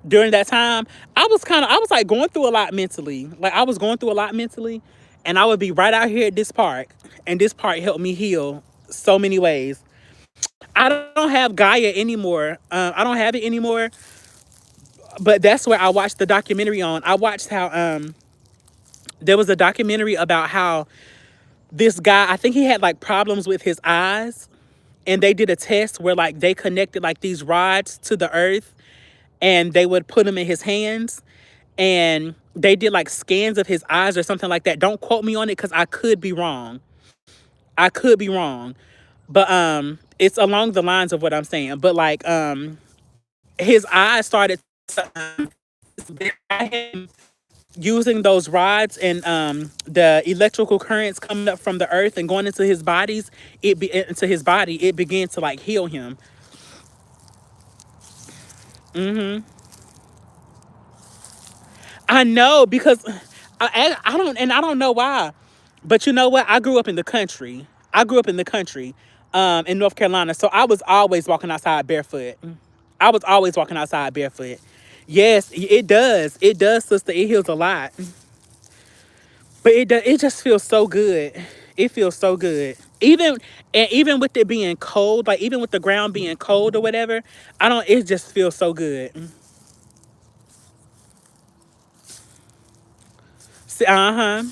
during that time, I was like going through a lot mentally. Like I was going through a lot mentally, and I would be right out here at this park, and this park helped me heal so many ways. I don't have Gaia anymore. I don't have it anymore. But that's where I watched the documentary on. I watched how there was a documentary about how this guy, I think he had like problems with his eyes, and they did a test where like they connected like these rods to the earth, and they would put them in his hands, and they did like scans of his eyes or something like that. Don't quote me on it because I could be wrong. I could be wrong. But it's along the lines of what I'm saying. But like his eyes started to, using those rods and the electrical currents coming up from the earth and going into his bodies, into his body, it began to like heal him. I know because I don't know why, but you know what? I grew up in the country. I grew up in the country, in North Carolina. So I was always walking outside barefoot. I was always walking outside barefoot. Yes, it does. It does, sister. It heals a lot, but it just feels so good. It feels so good. Even with it being cold, like even with the ground being cold or whatever, I don't. It just feels so good. Uh huh.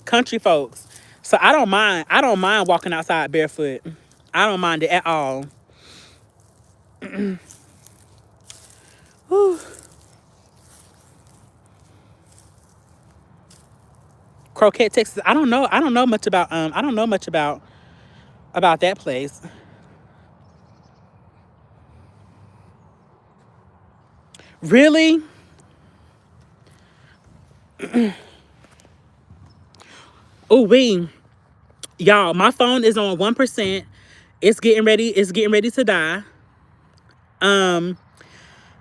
Country folks. So I don't mind. I don't mind walking outside barefoot. I don't mind it at all. Whew. Croquette, Texas. I don't know. I don't know much about. I don't know much about that place. Really? Oh we, y'all. My phone is on 1%. It's getting ready. It's getting ready to die. Um,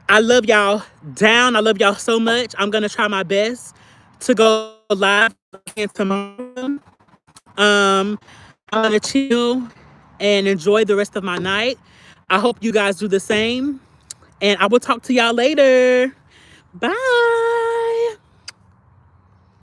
I love y'all down. I love y'all so much. I'm gonna try my best to go live again tomorrow. Um, I'm gonna chill and enjoy the rest of my night. I hope you guys do the same. And I will talk to y'all later. Bye.